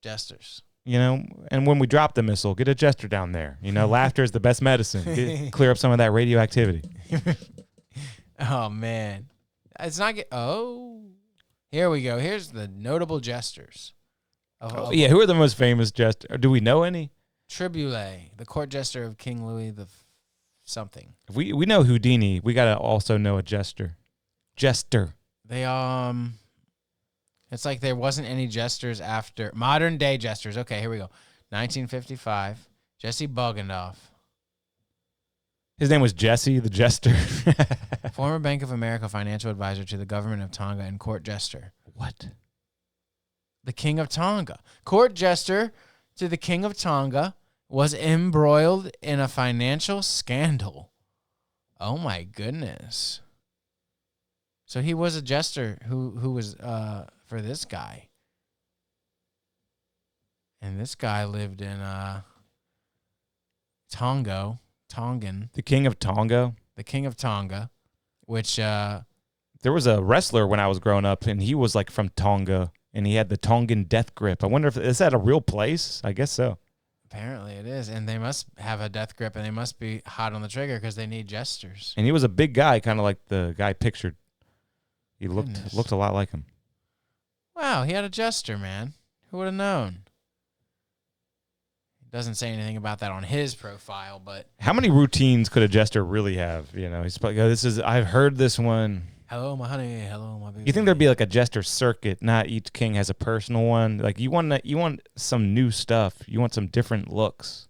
jesters. You know, and when we drop the missile, get a jester down there. You know, laughter is the best medicine. Clear up some of that radioactivity. Oh, man. It's not here we go. Here's the notable jesters. Yeah, who are the most famous jesters? Do we know any? Triboulet, the court jester of King Louis the something. If we know Houdini, we got to also know a jester. Jester. They, it's like there wasn't any jesters after. Modern day jesters. Okay, here we go. 1955, Jesse Boggendorf. His name was Jesse the Jester. Former Bank of America financial advisor to the government of Tonga and court jester. What? The King of Tonga. Court jester to the King of Tonga was embroiled in a financial scandal. Oh my goodness. So he was a jester who was for this guy. And this guy lived in Tongan, The king of Tonga. the king of Tonga, which There was a wrestler when I was growing up, and he was like from Tonga, and he had the Tongan death grip. I wonder if is that a real place? I guess so. apparently it is. And they must have a death grip, and they must be hot on the trigger because they need jesters. And he was a big guy, kind of like the guy pictured. He Goodness. looked a lot like him. Wow, he had a jester, man. Who would have known? He doesn't say anything about that on his profile, but How many routines could a jester really have? You know, he's probably, I've heard this one. hello, my honey. Hello, my baby. You think there'd be like a jester circuit? Not each king has a personal one. Like you want some new stuff. You want some different looks.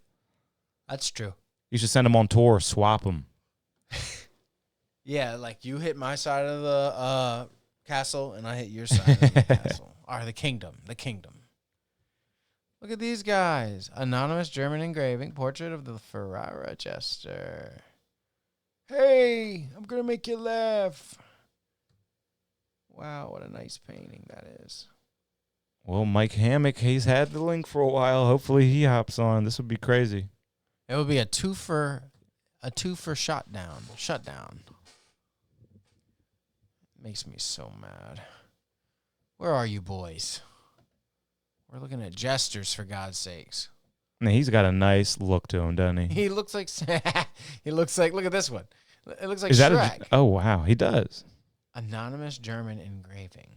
That's true. You should send them on tour, swap them. Yeah, like you hit my side of the castle, and I hit your side of the castle. Or the kingdom. The kingdom. Look at these guys. Anonymous German engraving. Portrait of the Ferrara Jester. Hey, I'm going to make you laugh. Wow, what a nice painting that is. Well, Mike Hammock, he's had the link for a while. Hopefully he hops on. This would be crazy. It would be a two for shutdown. Makes me so mad. Where are you boys? We're looking at jesters, for God's sakes. And he's got a nice look to him, doesn't he? He looks like look at this one. It looks like Is that Shrek. oh wow, he does. Anonymous German engraving.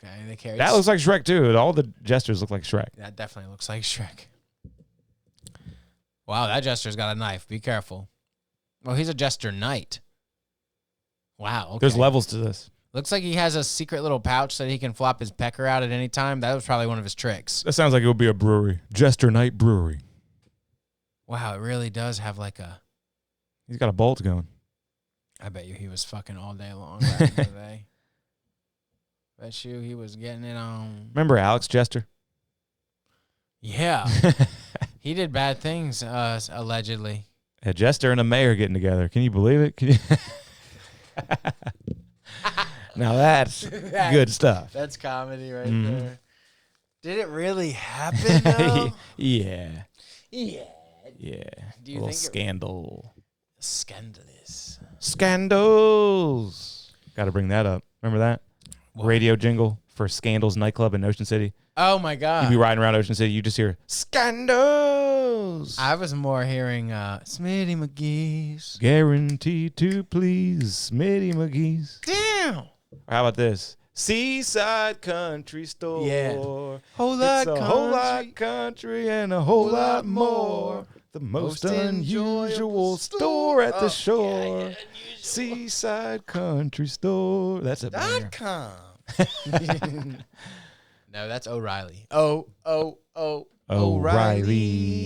Okay, they carry That looks like Shrek too. All the jesters look like Shrek. That definitely looks like Shrek. Wow, that jester's got a knife. Be careful. Well, he's a jester knight. Wow. Okay. There's levels to this. Looks like he has a secret little pouch that he can flop his pecker out at any time. That was probably one of his tricks. That sounds like it would be a brewery. Jester Night Brewery. Wow, it really does have like a... He's got a bolt going. I bet you he was fucking all day long back in the day. Bet you he was getting it on. Remember Alex Jester? Yeah. He did bad things, allegedly. A jester and a mayor getting together. Can you believe it? Can you... Now that's good stuff. That's comedy right there. Did it really happen, though? Yeah. Yeah. Yeah. Do you a little think scandal. Scandalous. Scandals. Got to bring that up. Remember that? What? Radio jingle for Scandals nightclub in Ocean City. Oh, my God. You'd be riding around Ocean City. You just hear Scandals. I was more hearing Smitty McGee's. Guaranteed to please Smitty McGee's. Damn. Or how about this? Seaside Country Store. Yeah. Whole lot It's a whole lot country and a whole lot more. The most unusual store at the shore. Seaside Country Store. That's a banger. .com. No, that's O'Reilly. O'Reilly. O'Reilly.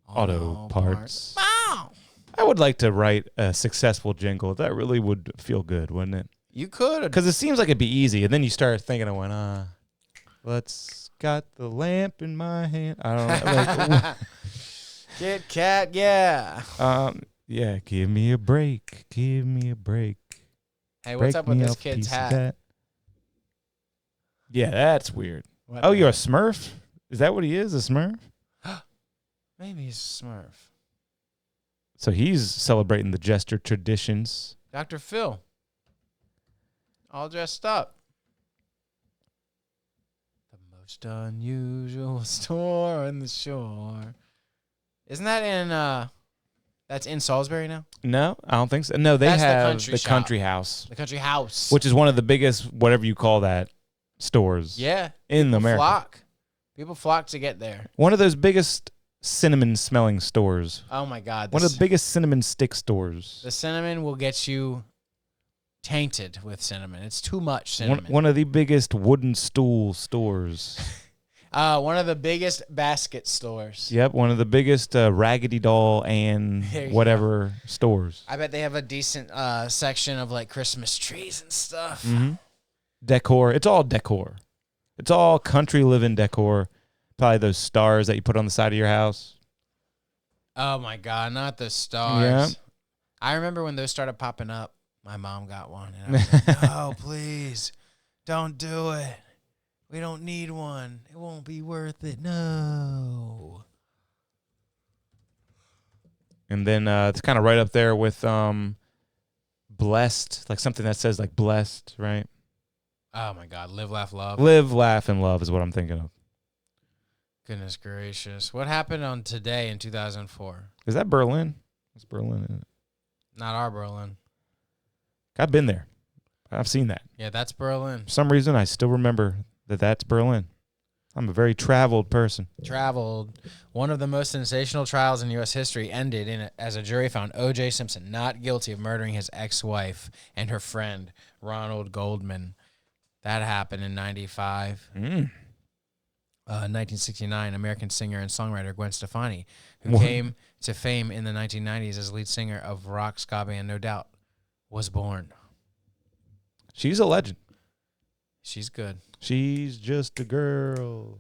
Auto parts. Wow. I would like to write a successful jingle. That really would feel good, wouldn't it? You could. Because it seems like it'd be easy, and then you start thinking, let's got the lamp in my hand. I don't know. Kit Kat, yeah. Yeah, give me a break. Give me a break. Hey, what's Break up with me this off a kid's piece of hat? that. Yeah, that's weird. What Oh, the you're a heck? Smurf? Is that what he is, a Smurf? Maybe he's a Smurf. So he's celebrating the jester traditions. Dr. Phil. All dressed up. The most unusual store on the shore. Isn't that in that's in Salisbury now? No, I don't think so. No, they That's the have country the shop. country house, The Country House. which is one of the biggest, whatever you call that, stores yeah. in America. Flock. People flock to get there. One of those biggest cinnamon smelling stores. Oh my God. One of the biggest cinnamon stick stores. The cinnamon will get you tainted with cinnamon. It's too much cinnamon. One of the biggest wooden stool stores. One of the biggest basket stores. Yep, one of the biggest Raggedy Doll and There you whatever stores. I bet they have a decent section of like Christmas trees and stuff. Mm-hmm. Decor. It's all decor. It's all country living decor. Probably those stars that you put on the side of your house. Oh my God, not the stars. Yeah. I remember when those started popping up. My mom got one. And I was like, no, please, don't do it. We don't need one. It won't be worth it. No. And then it's kind of right up there with blessed, like something that says like blessed, right? Oh my God. Live, laugh, love. Live, laugh, and love is what I'm thinking of. Goodness gracious. What happened on Today in 2004? Is that Berlin? It's Berlin, isn't it? Not our Berlin. I've been there. I've seen that. Yeah, that's Berlin. For some reason, I still remember that that's Berlin. I'm a very traveled person. Traveled. One of the most sensational trials in U.S. history ended in as a jury found O.J. Simpson not guilty of murdering his ex-wife and her friend, Ronald Goldman. That happened in 95. 1969, American singer and songwriter Gwen Stefani, who came to fame in the 1990s as lead singer of rock ska band No Doubt, was born. She's a legend. She's good. She's just a girl.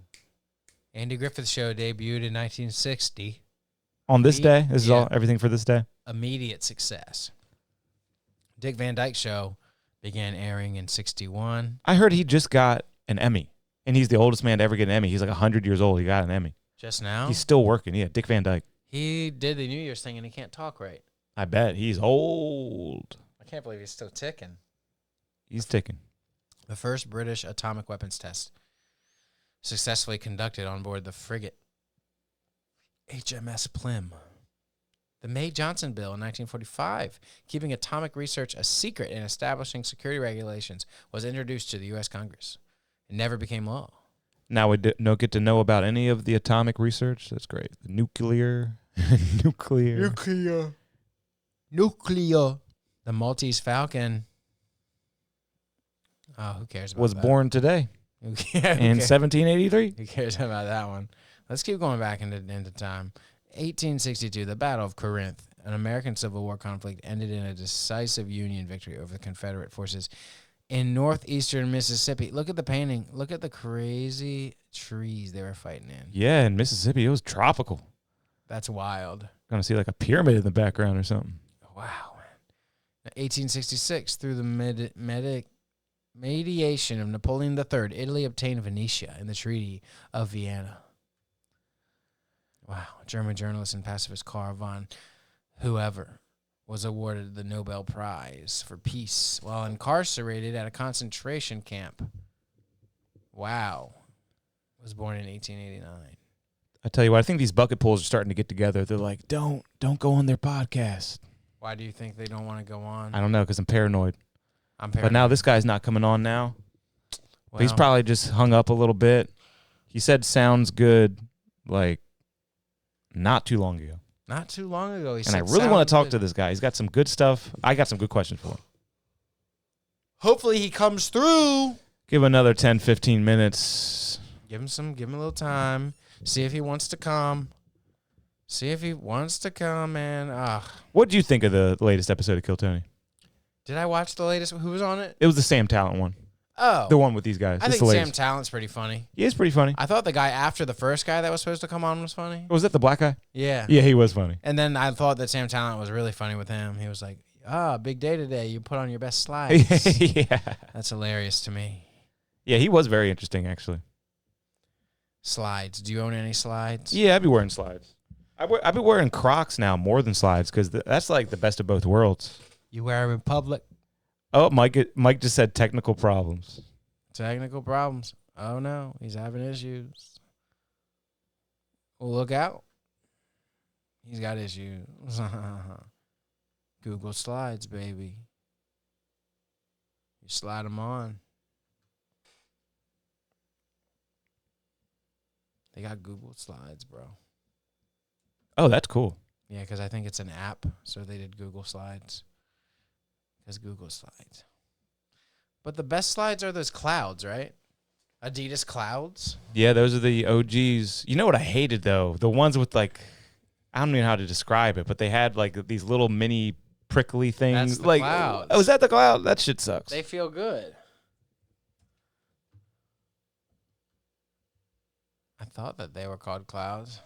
Andy Griffith Show debuted in 1960. On this day? This is Yeah. all everything for this day? Immediate success. Dick Van Dyke Show began airing in 61. I heard he just got an Emmy, and he's the oldest man to ever get an Emmy. He's like 100 years old. He got an Emmy. Just now? He's still working. Yeah, Dick Van Dyke. He did the New Year's thing and he can't talk right. I bet. He's old. I can't believe he's still ticking. He's ticking. The first British atomic weapons test successfully conducted on board the frigate HMS Plym. The May-Johnson Bill in 1945, keeping atomic research a secret and establishing security regulations, was introduced to the U.S. Congress. It never became law. Now we don't get to know about any of the atomic research. That's great. The nuclear. Nuclear. The Maltese Falcon. Oh, who cares about Was that? born today Who in 1783. Who cares about that one? Let's keep going back into time. 1862, the Battle of Corinth, an American Civil War conflict, ended in a decisive Union victory over the Confederate forces in northeastern Mississippi. Look at the painting. Look at the crazy trees they were fighting in. Yeah, in Mississippi, it was tropical. That's wild. Gonna see like a pyramid in the background or something. Wow, man. 1866, through the mediation of Napoleon III, Italy obtained Venetia in the Treaty of Vienna. Wow. German journalist and pacifist Karl von Whoever was awarded the Nobel Prize for Peace while incarcerated at a concentration camp. Wow. Was born in 1889. I tell you what, I think these bucket pools are starting to get together. They're like, don't go on their podcast. Why do you think they don't want to go on? I don't know, because I'm paranoid. I'm But now this guy's not coming on now. But he's probably just hung up a little bit. He said sounds good, like, not too long ago. Not too long ago. He And said I really want to talk sounds to good. this guy. He's got some good stuff. I got some good questions for him. Hopefully he comes through. Give another 10, 15 minutes. Give him a little time. See if he wants to come. Man. What do you think of the latest episode of Kill Tony? Did I watch the latest? Who was on it? It was the Sam Tallant one. Oh. The one with these guys. I It's think the Sam latest. Tallant's pretty funny. Yeah, it's pretty funny. I thought the guy after the first guy that was supposed to come on was funny. Was that the black guy? Yeah. Yeah, he was funny. And then I thought that Sam Tallant was really funny with him. He was like, big day today. You put on your best slides. Yeah. That's hilarious to me. Yeah, he was very interesting, actually. Slides. Do you own any slides? Yeah, I'd be wearing slides. I'd be wearing Crocs now more than slides because that's like the best of both worlds. You wear them in public? Oh, Mike just said technical problems. Technical problems. Oh, no. He's having issues. Well, look out. He's got issues. Google Slides, baby. You slide them on. They got Google Slides, bro. Oh, that's cool. Yeah, because I think it's an app, so they did Google Slides. Because Google Slides. But the best slides are those clouds, right? Adidas clouds. Yeah, those are the OGs. You know what I hated, though? The ones with, like, I don't even know how to describe it, but they had, like, these little mini prickly things. That's the like, clouds. Oh, is that the cloud? That shit sucks. They feel good. I thought that they were called clouds.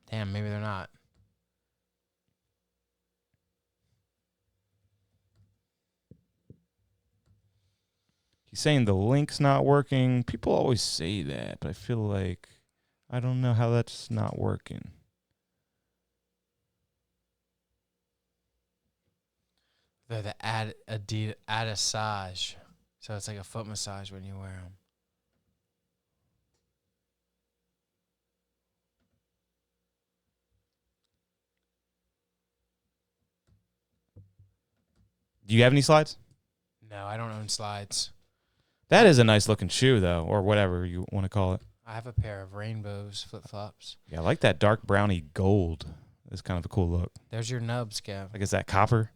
Damn, maybe they're not. He's saying the link's not working. People always say that, but I feel like I don't know how that's not working. They're the Adissage. So it's like a foot massage when you wear them. Do you have any slides? No, I don't own slides. That is a nice looking shoe, though, or whatever you want to call it. I have a pair of rainbows flip-flops. Yeah, I like that dark brownie gold. It's kind of a cool look. There's your nubs, Gav. Like, is that copper?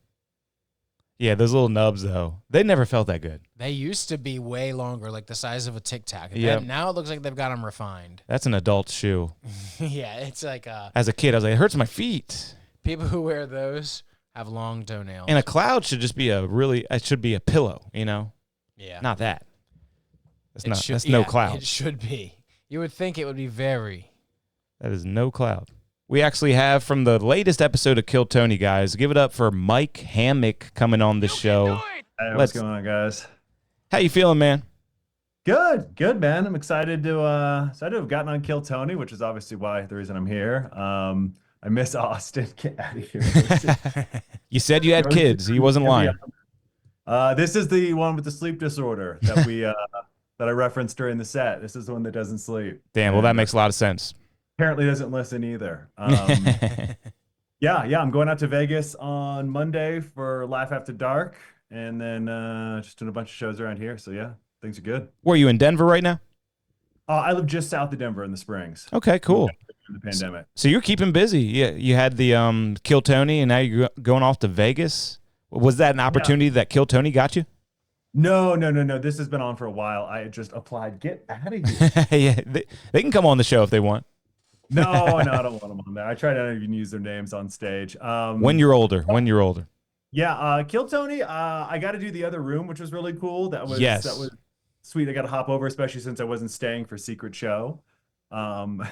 Yeah, those little nubs, though. They never felt that good. They used to be way longer, like the size of a Tic Tac. Yeah. Now it looks like they've got them refined. That's an adult shoe. Yeah, it's like As a kid, I was like, it hurts my feet. people who wear those have long toenails. And a cloud should just be it should be a pillow, you know? Yeah. Not that. That's It should- no yeah, cloud. It should be. You would think it would be very. That is no cloud. We actually have from the latest episode of Kill Tony, guys. Give it up for Mike Hammock coming on the show. Hey, what's going on, guys? How you feeling, man? Good, man. I'm excited to have gotten on Kill Tony, which is obviously the reason I'm here. I miss Austin. Get out of here. You said you had kids. He wasn't lying. This is the one with the sleep disorder that we that I referenced during the set. This is the one that doesn't sleep. Damn, well, that makes a lot of sense. Apparently doesn't listen either. Yeah, I'm going out to Vegas on Monday for Laugh After Dark, and then just doing a bunch of shows around here. So yeah, things are good. Were you in Denver right now? I live just south of Denver in the Springs. Okay, cool. The pandemic. So you're keeping busy. Yeah, you had the Kill Tony, and now you're going off to Vegas. Was that an opportunity that Kill Tony got you? No. This has been on for a while. I just applied. Get out of here. Yeah, they can come on the show if they want. No, I don't want them on there. I try not to even use their names on stage. When you're older. Yeah, Kill Tony. I got to do the other room, which was really cool. That was sweet. I got to hop over, especially since I wasn't staying for Secret Show. No,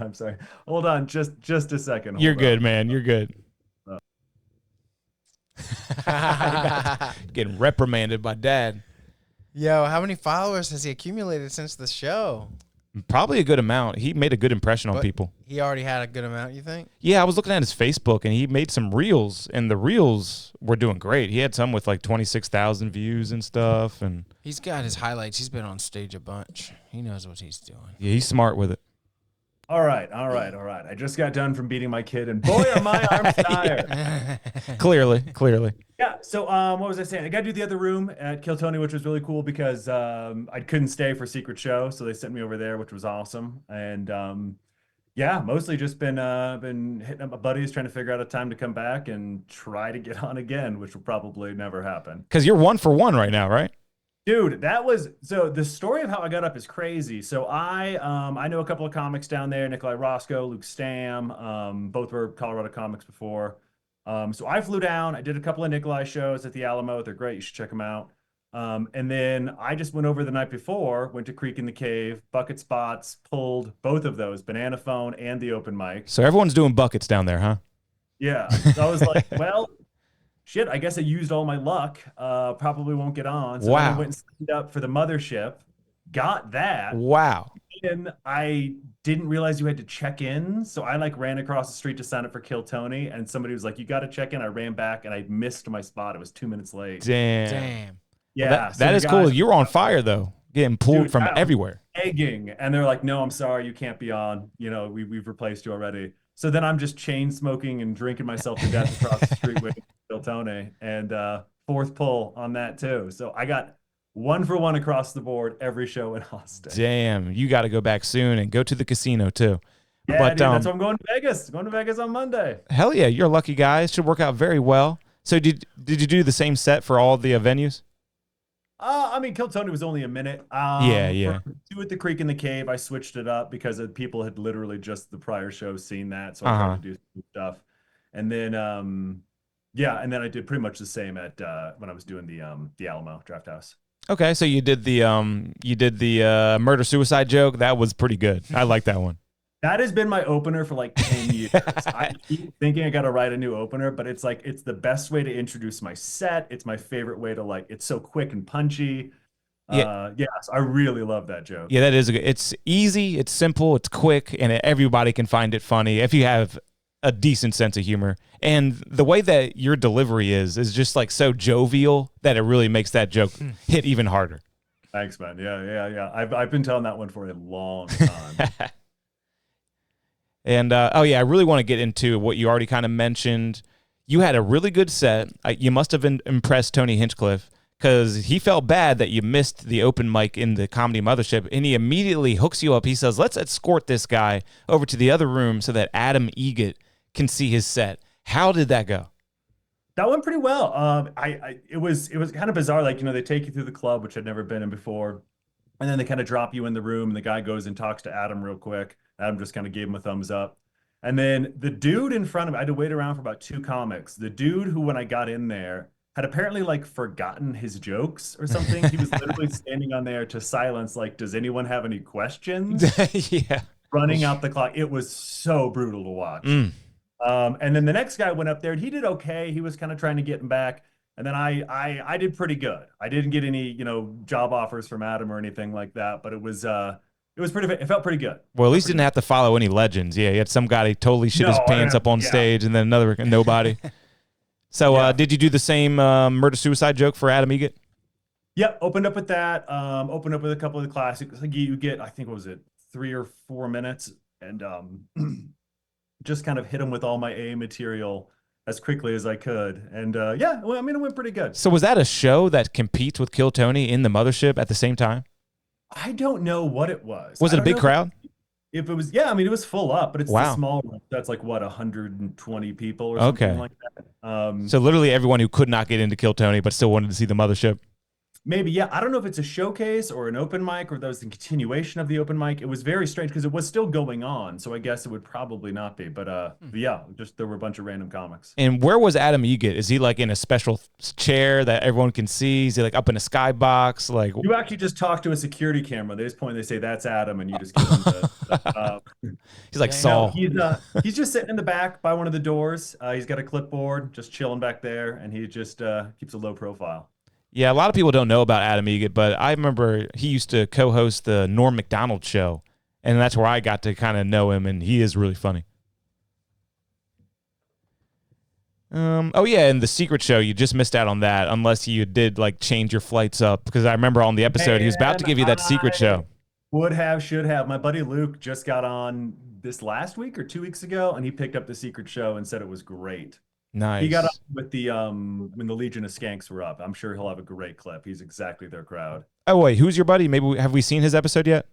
I'm sorry. Hold on, just a second. You're good, man. You're good. Getting reprimanded by Dad. Yo, how many followers has he accumulated since the show? Probably a good amount. He made a good impression on But people. He already had a good amount, you think? Yeah, I was looking at his Facebook, and he made some reels, and the reels were doing great. He had some with like 26,000 views and stuff, and He's got his highlights. He's been on stage a bunch. He knows what he's doing. yeah, he's smart with it. All right. I just got done from beating my kid, and boy, are my arms tired. Clearly. Yeah. So, what was I saying? I got to do the other room at Kill Tony, which was really cool because I couldn't stay for Secret Show, so they sent me over there, which was awesome. And yeah, mostly just been hitting up my buddies, trying to figure out a time to come back and try to get on again, which will probably never happen. Because you're 1 for 1 right now, right? Dude, so the story of how I got up is crazy. So I know a couple of comics down there, Nikolai Roscoe, Luke Stam, both were Colorado comics before. So I flew down, I did a couple of Nikolai shows at the Alamo. They're great, you should check them out. And then I just went over the night before, went to Creek in the Cave, Bucket Spots, pulled both of those, Banana Phone and the open mic. So everyone's doing buckets down there, huh? Yeah. So I was like, well, shit, I guess I used all my luck. Probably won't get on. So Wow. I went and signed up for the mothership, got that. Wow. And I didn't realize you had to check in. So I ran across the street to sign up for Kill Tony. And somebody was like, you got to check in. I ran back and I missed my spot. It was 2 minutes late. Damn. Yeah. Well, so that the is cool. guys You were on fire, though. Getting pulled Dude, from I was everywhere. begging. And they're like, no, I'm sorry. You can't be on. We've replaced you already. So then I'm just chain smoking and drinking myself to death across the street with Kill Tony. And fourth pull on that, too. So I got 1 for 1 across the board every show in Austin. Damn. You got to go back soon and go to the casino, too. Yeah, But dude, that's why I'm going to Vegas. Going to Vegas on Monday. hell yeah, you're a lucky guy. It should work out very well. So did you do the same set for all the venues? I mean, Kill Tony was only a minute. Yeah. For 2 at the Creek in the Cave, I switched it up because people had literally just the prior show seen that, so I tried to do some stuff. And then, and then I did pretty much the same at when I was doing the Alamo Draft House. Okay, so you did the murder suicide joke. That was pretty good. I like that one. That has been my opener for like 10 years. I keep thinking I got to write a new opener, but it's the best way to introduce my set. It's my favorite way to it's so quick and punchy. Yes, I really love that joke. Yeah, that is it's easy, it's simple, it's quick, and everybody can find it funny if you have a decent sense of humor. And the way that your delivery is just like so jovial that it really makes that joke hit even harder. Thanks, man. Yeah. I've been telling that one for a long time. And I really want to get into what you already kind of mentioned. You had a really good set. You must have impressed Tony Hinchcliffe, because he felt bad that you missed the open mic in the Comedy Mothership, and he immediately hooks you up. He says, let's escort this guy over to the other room so that Adam Egget can see his set. How did that go? That went pretty well. It was kind of bizarre. Like, they take you through the club, which I'd never been in before. And then they kind of drop you in the room, and the guy goes and talks to Adam real quick. Adam just kind of gave him a thumbs up. And then the dude in front of me, I had to wait around for about 2 comics. The dude who, when I got in there, had apparently like forgotten his jokes or something. He was literally standing on there to silence, like, does anyone have any questions? Yeah. Running out the clock. It was so brutal to watch. And then the next guy went up there and he did okay. He was kind of trying to get him back. And then I did pretty good. I didn't get any, job offers from Adam or anything like that, but it felt pretty good. Well, at least didn't have to follow any legends. Yeah, you had some guy that totally shit his pants up on stage, and then another nobody. So did you do the same murder-suicide joke for Adam Egget? Yep, opened up with that. Opened up with a couple of the classics. Like you get, I think, what was it, 3 or 4 minutes, and just kind of hit him with all my A material as quickly as I could. And it went pretty good. So was that a show that competes with Kill Tony in the Mothership at the same time? I don't know what it was. Was it a big crowd? If it was, it was full up, but it's wow. the small room. That's like, 120 people or something like that. So literally everyone who could not get into Kill Tony but still wanted to see the Mothership. Maybe, yeah. I don't know if it's a showcase or an open mic, or that was the continuation of the open mic. It was very strange because it was still going on, so I guess it would probably not be. But yeah, just there were a bunch of random comics. And where was Adam Egget? Is he like in a special chair that everyone can see? Is he like up in a skybox? Like, you actually just talk to a security camera. They just point, they say that's Adam, and you just give him the. He's like Saul. No, he's just sitting in the back by one of the doors. He's got a clipboard, just chilling back there, and he just keeps a low profile. Yeah, a lot of people don't know about Adam Egget, but I remember he used to co-host the Norm Macdonald show, and that's where I got to kind of know him, and he is really funny. And the Secret Show, you just missed out on that unless you did like change your flights up, because I remember on the episode he was about to give you that Secret Show. Should have. My buddy Luke just got on this last week or 2 weeks ago, and he picked up the Secret Show and said it was great. Nice. He got up with the when the Legion of Skanks were up. I'm sure he'll have a great clip. He's exactly their crowd. Oh wait, who's your buddy? Maybe have we seen his episode yet?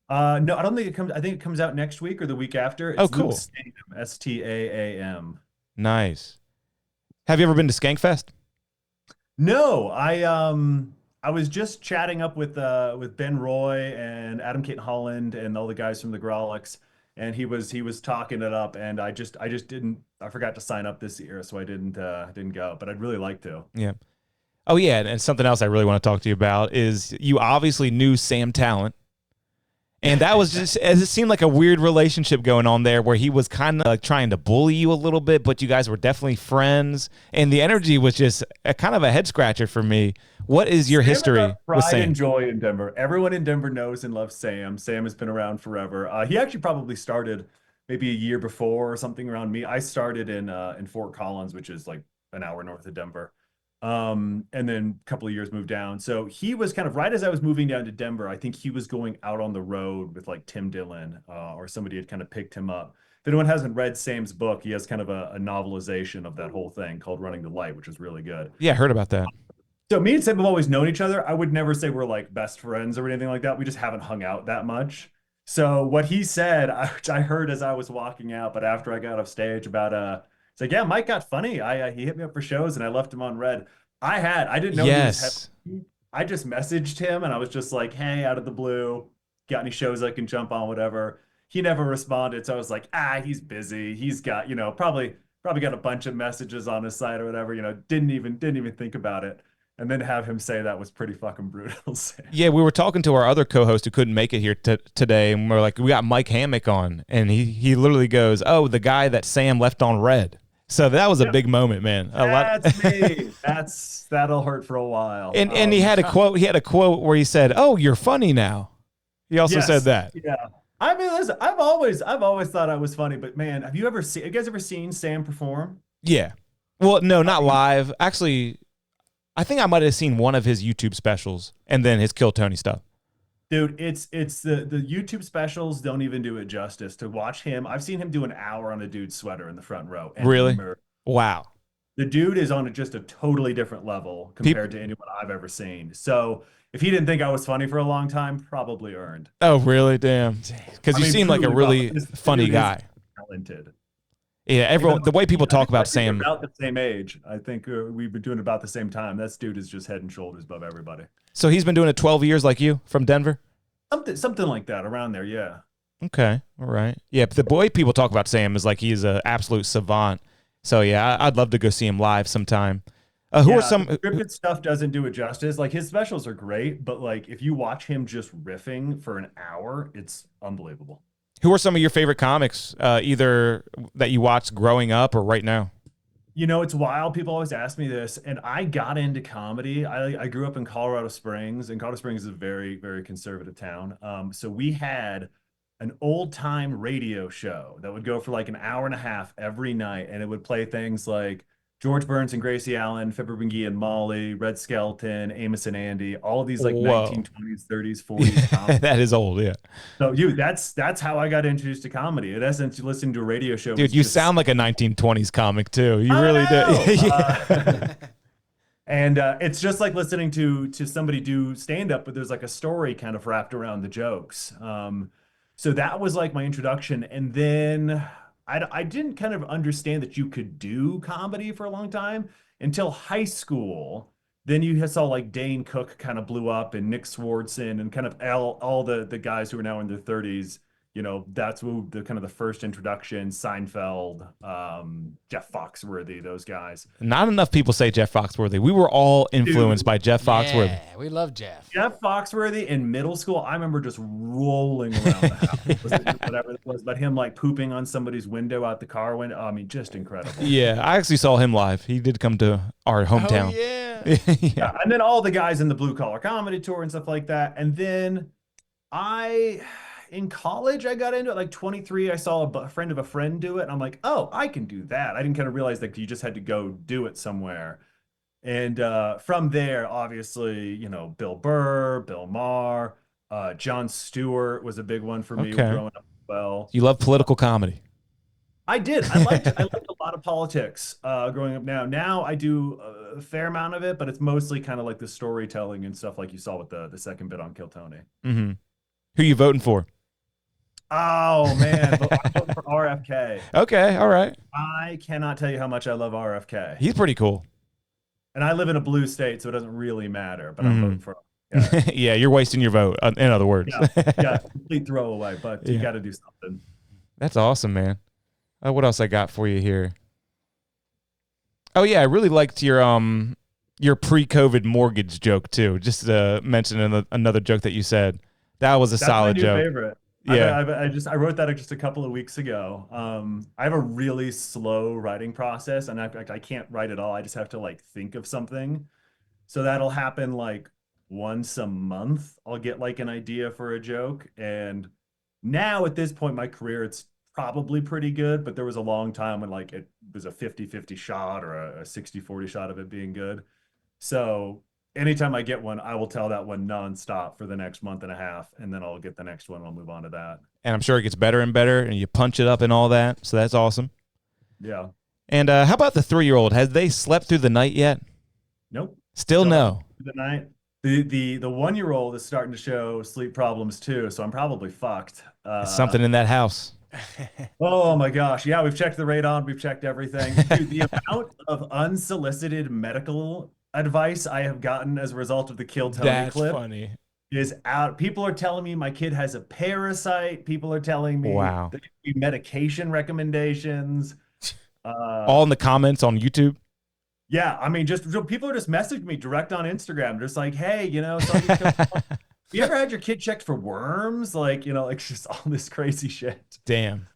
No, I don't think it comes. I think it comes out next week or the week after. It's cool. Luke Staam, Staam. Nice. Have you ever been to Skankfest? No, I was just chatting up with Ben Roy and Adam Kate Holland and all the guys from the Grolics. And he was talking it up, and I forgot to sign up this year, so I didn't go, but I'd really like to. Yeah. Oh yeah, and something else I really want to talk to you about is you obviously knew Sam Tallant, and that was just, as it seemed like a weird relationship going on there, where he was kind of like trying to bully you a little bit, but you guys were definitely friends, and the energy was just kind of a head scratcher for me. What is your history with Sam? Pride and joy in Denver. Everyone in Denver knows and loves Sam. Sam has been around forever. He actually probably started maybe a year before or something around me. I started in Fort Collins, which is like an hour north of Denver. And then a couple of years moved down. So he was kind of right as I was moving down to Denver. I think he was going out on the road with like Tim Dillon or somebody had kind of picked him up. If anyone hasn't read Sam's book, he has kind of a novelization of that whole thing called Running the Light, which is really good. Yeah, I heard about that. So me and Sam have always known each other. I would never say we're like best friends or anything like that. We just haven't hung out that much. So what he said, which I heard as I was walking out, but after I got off stage about it's like, yeah, Mike got funny. He hit me up for shows and I left him on red. I didn't know he was heavy. I just messaged him and I was just like, hey, out of the blue, got any shows I can jump on, whatever. He never responded. So I was like, he's busy. He's got, probably got a bunch of messages on his site or whatever, didn't even think about it. And then have him say that was pretty fucking brutal. Yeah, we were talking to our other co-host who couldn't make it here today, and we're like, we got Mike Hammock on, and he literally goes, oh, the guy that Sam left on red. So that was a big moment, man. A lot. That's me. That'll hurt for a while. And he had a quote. He had a quote where he said, "Oh, you're funny now." He also yes, said that. Yeah. I mean, listen, I've always thought I was funny, but man, have you guys ever seen Sam perform? Yeah. Well, no, not live. Actually, I think I might have seen one of his YouTube specials and then his Kill Tony stuff. Dude, it's the YouTube specials don't even do it justice. To watch him, I've seen him do an hour on a dude's sweater in the front row. And Really? Wow. The dude is on just a totally different level compared to anyone I've ever seen. So if he didn't think I was funny for a long time, probably earned. Oh, really? Damn. Because you seem like a really funny guy. Talented. Yeah, everyone. The way people talk about Sam. About the same age. I think we've been doing it about the same time. That dude is just head and shoulders above everybody. So he's been doing it 12 years like you from Denver? Something like that around there, yeah. Okay. All right. Yeah, but the way people talk about Sam is like he's an absolute savant. So yeah, I'd love to go see him live sometime. Who are some scripted stuff doesn't do it justice. Like his specials are great, but like if you watch him just riffing for an hour, it's unbelievable. Who are some of your favorite comics, either that you watched growing up or right now? You know, it's wild. People always ask me this, and I got into comedy. I grew up in Colorado Springs, and Colorado Springs is a very, very conservative town. So we had an old time radio show that would go for like an hour and a half every night, and it would play things like George Burns and Gracie Allen, Fibber McGee and Molly, Red Skelton, Amos and Andy, all of these like 1920s, 30s, 40s. That is old, yeah. So that's how I got introduced to comedy. In essence, you listen to a radio show. Dude, you sound like a 1920s comic too. You really do. And it's just like listening to somebody do stand up, but there's like a story kind of wrapped around the jokes. So that was like my introduction, and then I didn't kind of understand that you could do comedy for a long time until high school. Then you saw like Dane Cook kind of blew up, and Nick Swardson, and kind of all the guys who are now in their 30s. You know, that's who the kind of the first introduction, Seinfeld, Jeff Foxworthy, those guys. Not enough people say Jeff Foxworthy. We were all influenced by Jeff Foxworthy. Yeah, we love Jeff. Jeff Foxworthy in middle school, I remember just rolling around the house, whatever it was, but him like pooping on somebody's window out the car window. I mean, just incredible. Yeah, I actually saw him live. He did come to our hometown. Oh, yeah. Yeah. And then all the guys in the Blue Collar Comedy Tour and stuff like that. And then in college, I got into it like 23. I saw a friend of a friend do it. And I'm like, oh, I can do that. I didn't kind of realize that you just had to go do it somewhere. And from there, obviously, you know, Bill Burr, Bill Maher, Jon Stewart was a big one for me growing up as well. You love political comedy. I did. I liked a lot of politics growing up. Now I do a fair amount of it, but it's mostly kind of like the storytelling and stuff like you saw with the second bit on Kill Tony. Mm-hmm. Who you voting for? Oh, man. I'm voting for RFK. Okay, all right. I cannot tell you how much I love RFK. He's pretty cool. And I live in a blue state, so it doesn't really matter, but I'm voting for RFK. Yeah, you're wasting your vote, in other words. Yeah, complete throwaway, but you got to do something. That's awesome, man. What else I got for you here? Oh, yeah, I really liked your pre-COVID mortgage joke, too. Just to mention another joke that you said. That was a solid joke. That's my new favorite. Yeah. I wrote that just a couple of weeks ago. I have a really slow writing process, and I can't write at all. I just have to like think of something. So that'll happen like once a month. I'll get like an idea for a joke. And now at this point in my career, it's probably pretty good, but there was a long time when like it was a 50-50 shot or a 60-40 shot of it being good. So anytime I get one, I will tell that one nonstop for the next month and a half, and then I'll get the next one and I'll move on to that. And I'm sure it gets better and better, and you punch it up and all that, so that's awesome. Yeah. And how about the 3-year-old? Has they slept through the night yet? Nope. Still no. The night. The 1-year-old is starting to show sleep problems too, so I'm probably fucked. There's something in that house. Oh my gosh. Yeah, we've checked the radon, we've checked everything. Dude, the amount of unsolicited medical advice I have gotten as a result of the Kill Tony clip funny. Is out. People are telling me my kid has a parasite. People are telling me wow. Medication recommendations. All in the comments on YouTube. Yeah, I mean, just people are just messaging me direct on Instagram, just like, hey, you know, you ever had your kid checked for worms? Like, you know, like just all this crazy shit. Damn.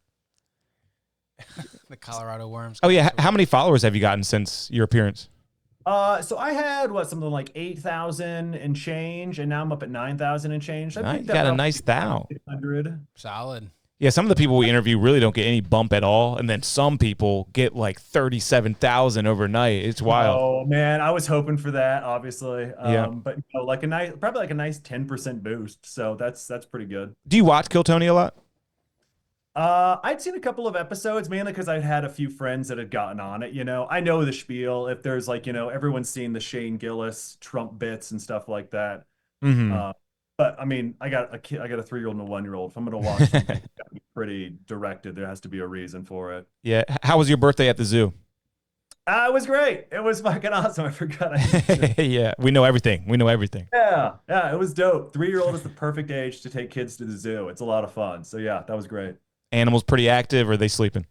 The Colorado worms. Oh yeah, how many followers have you gotten since your appearance? So I had something like 8,000 and change, and now I'm up at 9,000 and change. I Nice. picked You got a up nice thou. 600. Solid. Yeah, some of the people we interview really don't get any bump at all, and then some people get like 37,000 overnight. It's wild. Oh man, I was hoping for that, obviously. Yeah. But like probably like a nice 10% boost. So that's pretty good. Do you watch Kill Tony a lot? I'd seen a couple of episodes, mainly because I'd had a few friends that had gotten on it. I know the spiel. If there's like, everyone's seen the Shane Gillis Trump bits and stuff like that. Mm-hmm. But I mean, I got a 3-year-old and a 1-year-old. If I'm gonna watch something, it's gotta be pretty directed. There has to be a reason for it. Yeah. How was your birthday at the zoo? It was great. It was fucking awesome. I forgot. Yeah, we know everything. We know everything. Yeah, it was dope. 3-year-old is the perfect age to take kids to the zoo. It's a lot of fun. So yeah, that was great. Animals pretty active, or are they sleeping?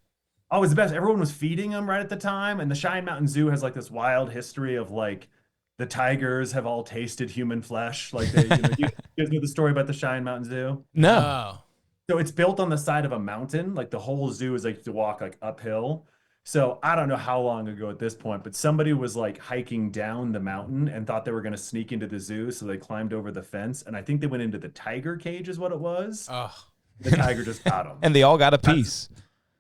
Oh, it was the best. Everyone was feeding them right at the time, and the Cheyenne Mountain Zoo has like this wild history of like the tigers have all tasted human flesh. Like you guys know the story about the Cheyenne Mountain Zoo? No. Oh. So it's built on the side of a mountain. Like the whole zoo is like to walk like uphill. So I don't know how long ago at this point, but somebody was like hiking down the mountain and thought they were going to sneak into the zoo. So they climbed over the fence, and I think they went into the tiger cage is what it was. Oh. The tiger just got them. And they all got a piece.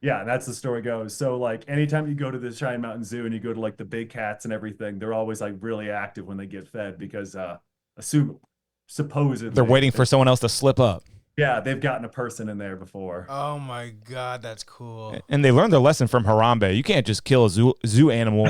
Yeah, that's the story goes. So like anytime you go to the Cheyenne Mountain Zoo and you go to like the big cats and everything, they're always like really active when they get fed because supposedly They're waiting for someone else to slip up. Yeah, they've gotten a person in there before. Oh my God, that's cool. And they learned their lesson from Harambe. You can't just kill a zoo animal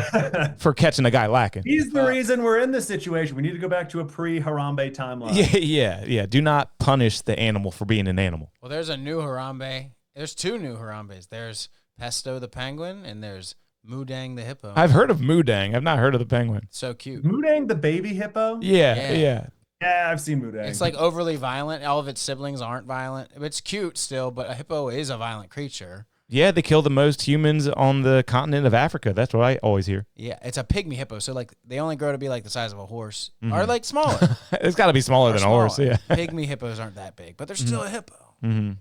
for catching a guy lacking. He's the reason we're in this situation. We need to go back to a pre-Harambe timeline. Yeah. Do not punish the animal for being an animal. Well, there's a new Harambe. There's 2 new Harambes. There's Pesto the penguin, and there's Moodang the hippo. I've heard of Moodang. I've not heard of the penguin. So cute. Moodang the baby hippo? Yeah. Yeah, I've seen Moodang. It's like overly violent. All of its siblings aren't violent. It's cute still, but a hippo is a violent creature. Yeah, they kill the most humans on the continent of Africa. That's what I always hear. Yeah, it's a pygmy hippo. So like they only grow to be like the size of a horse, or like smaller. It's got to be smaller than a horse. Yeah. Pygmy hippos aren't that big, but they're still a hippo. Mm-hmm.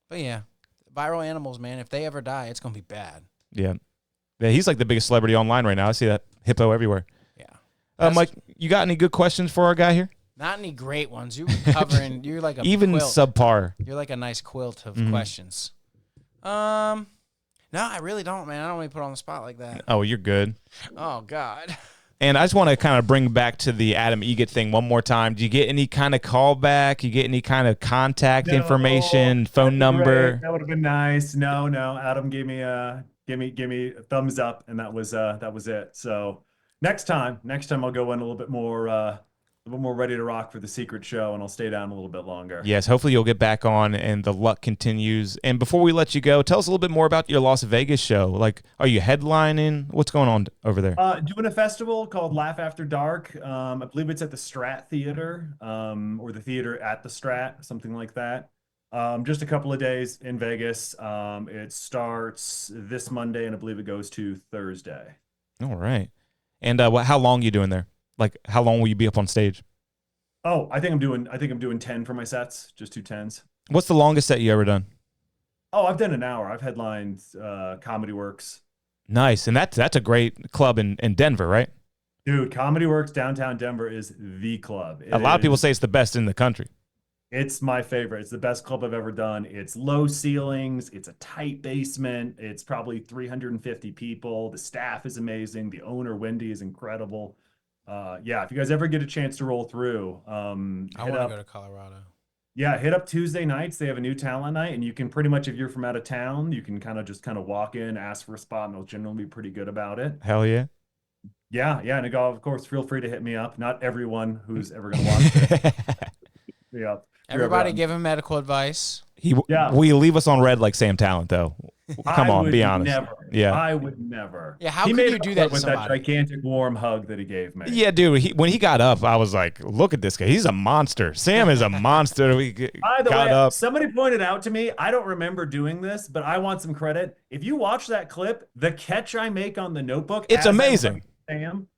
But yeah, viral animals, man. If they ever die, it's gonna be bad. Yeah. He's like the biggest celebrity online right now. I see that hippo everywhere. Yeah. Mike, you got any good questions for our guy here? Not any great ones. You're covering. You're like a even quilt. subpar. You're like a nice quilt of questions. No, I really don't, man. I don't want to put on the spot like that. Oh, you're good. Oh God. And I just want to kind of bring back to the Adam Egget thing one more time. Do you get any kind of callback? You get any kind of contact information, phone number? Great. That would have been nice. No. Adam gave me a thumbs up, and that was it. So next time I'll go in a little bit more ready to rock for the secret show, and I'll stay down a little bit longer. Yes, hopefully you'll get back on and the luck continues. And before we let you go, tell us a little bit more about your Las Vegas show. Like, are you headlining? What's going on over there? Doing a festival called Laugh After Dark. I believe it's at the Strat Theater, or the theater at the Strat, something like that. Just a couple of days in Vegas. It starts this Monday, and I believe it goes to Thursday. All right. And how long are you doing there? Like, how long will you be up on stage? Oh, I think I'm doing 10 for my sets, just 2 10s. What's the longest set you ever done? Oh, I've done an hour. I've headlined Comedy Works. Nice. And that's a great club in Denver, right? Dude, Comedy Works downtown Denver is the club. A lot of people say it's the best in the country. It's my favorite. It's the best club I've ever done. It's low ceilings. It's a tight basement. It's probably 350 people. The staff is amazing. The owner, Wendy, is incredible. Yeah, if you guys ever get a chance to roll through, I want to go to Colorado. Yeah, hit up Tuesday nights. They have a new talent night, and you can pretty much, if you're from out of town, you can kind of walk in, ask for a spot, and they'll generally be pretty good about it. Hell yeah. Yeah, and of course, feel free to hit me up. Not everyone who's ever going to watch it. Yeah. Everybody give him medical advice. Will you leave us on red like Sam Talent, though? Come on, be honest. Never. Yeah. I would never. Yeah, how could you do that to with that somebody? gigantic warm hug that he gave me? Yeah, dude. When he got up, I was like, "Look at this guy. He's a monster. Sam is a monster." By the way, somebody pointed out to me, I don't remember doing this, but I want some credit. If you watch that clip, the catch I make on the notebook, it's amazing. Sam,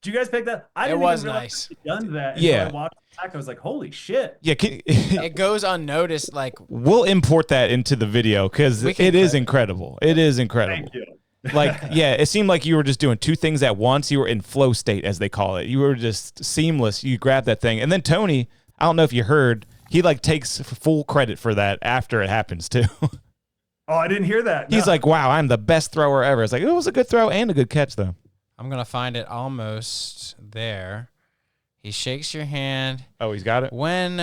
Did you guys pick that? I It didn't was even realize nice. he'd done that. And Yeah. So I watched it back. I was like, holy shit. Yeah, It goes unnoticed. Like, we'll import that into the video because We can it is cut it. incredible. It is incredible. Thank you. Like, yeah, it seemed like you were just doing two things at once. You were in flow state, as they call it. You were just seamless. You grabbed that thing. And then Tony, I don't know if you heard, he like takes full credit for that after it happens too. Oh, I didn't hear that. He's No. like, wow, I'm the best thrower ever. It's like, it was a good throw and a good catch though. I'm going to find it almost there. He shakes your hand. Oh, he's got it? When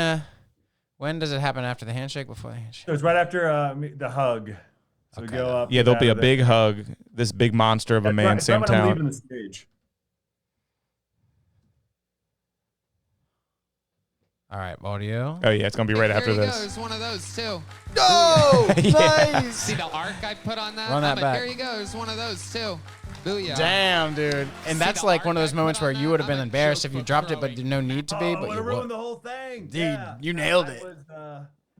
does it happen? After the handshake? Before the handshake? So it's right after the hug. So we Okay. go up. Yeah, to there'll be that a of it. big hug. This big monster of a man, It's right Sam when I'm Tallant. leaving the stage. All right, audio. Oh, yeah, it's going to be right after There you this. go. There's one of those too. No! Yeah. See the arc I put on that? Run that I'm like, back. There you go. There's one of those too. Booyah. Damn, dude. And that's the like one of arc those I moments put where on you that? would have been I'm a embarrassed joke if you for dropped it, but throwing. no need to be. I But would you have ruined would. the whole thing. Dude, Yeah. you nailed That it. was,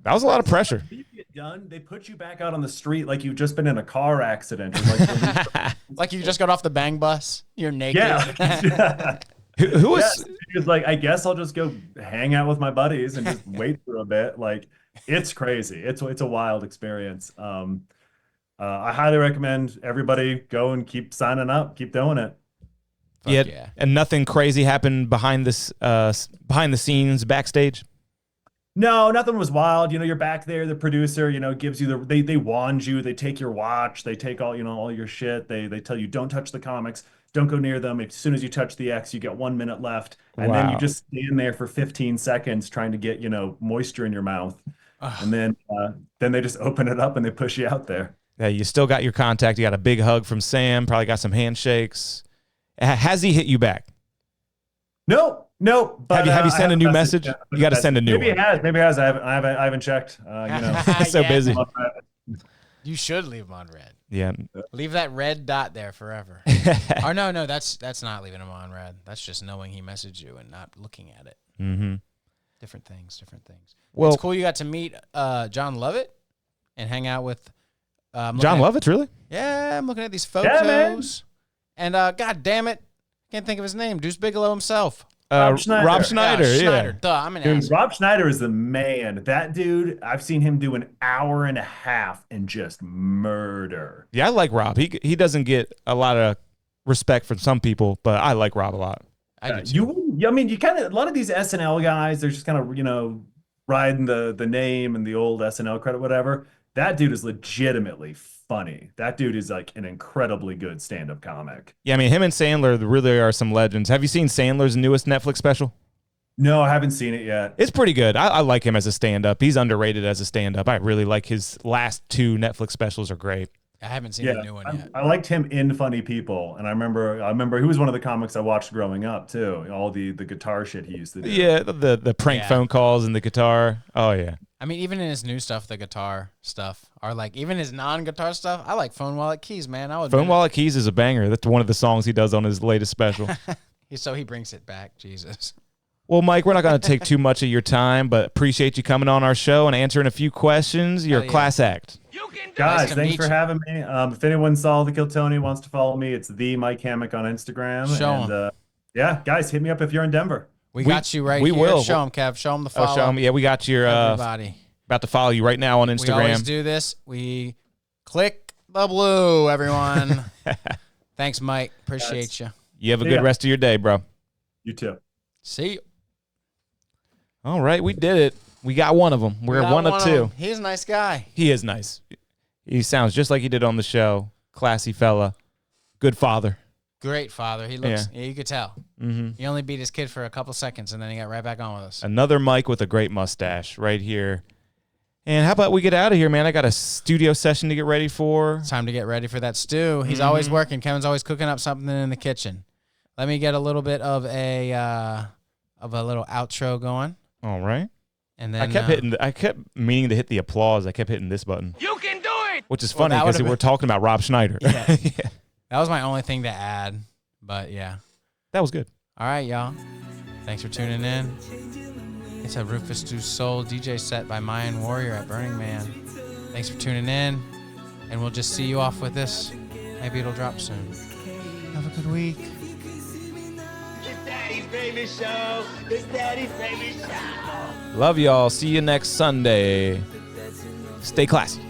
That was a lot of pressure. when you get done, they put you back out on the street like you've just been in a car accident. Or like, Like you just got off the bang bus. You're naked. yeah. Who was Yes. He was like, I guess I'll just go hang out with my buddies and just wait for a bit. Like, it's crazy. It's a wild experience. I highly recommend everybody go and keep signing up, keep doing it. Fuck yeah, yeah. and nothing crazy happened behind this behind the scenes backstage? No, nothing was wild. You know, you're back there. The producer, you know, gives you they wand you. They take your watch. They take all, you know, all your shit. They tell you don't touch the comics. Don't go near them. As soon as you touch the X, you get 1 minute left, and then you Wow. just stand there for 15 seconds trying to get, you know, moisture in your mouth, and then they just open it up and they push you out there. Yeah, you still got your contact. You got a big hug from Sam. Probably got some handshakes. Has he hit you back? No. But, Have you I sent a new messaged message? him. You got to send a new Maybe one. it has. Maybe it has. I haven't checked. You know. So Yeah. busy. You should leave him on red. Yeah. Leave that red dot there forever. Or no, that's not leaving him on red. That's just knowing he messaged you and not looking at it. Mm-hmm. Different things. Well, It's cool you got to meet John Lovett and hang out with I'm looking John at- Lovett, really? Yeah, I'm looking at these Yeah, man. photos. And god damn it, can't think of his name. Deuce Bigelow himself. Rob Schneider. Rob Schneider, Yeah, yeah. Schneider. Duh, I'm an Dude, ass. Rob Schneider is the man. That dude, I've seen him do an hour and a half and just murder. Yeah, I like Rob. He doesn't get a lot of respect from some people, but I like Rob a lot. I do too. I mean, you kind of, a lot of these SNL guys, they're just kind of, you know, riding the name and the old SNL credit, whatever. That dude is legitimately funny. That dude is like an incredibly good stand-up comic. Yeah, I mean, him and Sandler really are some legends. Have you seen Sandler's newest Netflix special? No, I haven't seen it yet. It's pretty good. I like him as a stand-up. He's underrated as a stand-up. I really like his last two Netflix specials are great. I haven't seen Yeah, the new one yet. I liked him in Funny People, and I remember he was one of the comics I watched growing up too. All the guitar shit he used to do. Yeah, the prank Yeah. phone calls and the guitar. Oh, yeah. I mean, even in his new stuff, the guitar stuff, or like even his non-guitar stuff, I like Phone Wallet Keys, man. I would Phone Wallet Keys is a banger. That's one of the songs he does on his latest special. So he brings it back, Jesus. Well, Mike, we're not going to take too much of your time, but appreciate you coming on our show and answering a few questions. You're a Hell yeah. class act. Guys, Nice to thanks meet for you. having me. If anyone saw the Kill Tony wants to follow me, it's the Mike Hammock on Instagram. Show and 'em. Yeah, guys, hit me up if you're in Denver. We got you right we here. will. Show him, Kev. Show him the Oh, follow. show 'em. Yeah, we got your Everybody. about to follow you right now on We always Instagram. do this. We click the blue, everyone. Thanks, Mike. Appreciate you. You have a See good ya. rest of your day, bro. You too. See you. All right, we did it. We got one of them. We're Got one of two. them. He's a nice guy. He is nice. He sounds just like he did on the show. Classy fella. Good father. Great father. He looks, yeah, you could tell. Mm-hmm. He only beat his kid for a couple seconds, and then he got right back on with us. Another Mike with a great mustache right here. And how about we get out of here, man? I got a studio session to get ready for. It's time to get ready for that stew. He's always working. Kevin's always cooking up something in the kitchen. Let me get a little bit of a little outro going, All right. and then I kept meaning to hit the applause. I kept hitting this button. You can do it! Which is Well, funny that because would've we're talking about Rob Schneider. Yeah. That was my only thing to add, but yeah. That was good. All right, y'all. Thanks for tuning in. It's a Rufus Du Sol DJ set by Mayan Warrior at Burning Man. Thanks for tuning in, and we'll just see you off with this. Maybe it'll drop soon. Have a good week. Daddy's favorite show. It's Daddy's favorite show. Love y'all. See you next Sunday. Stay classy.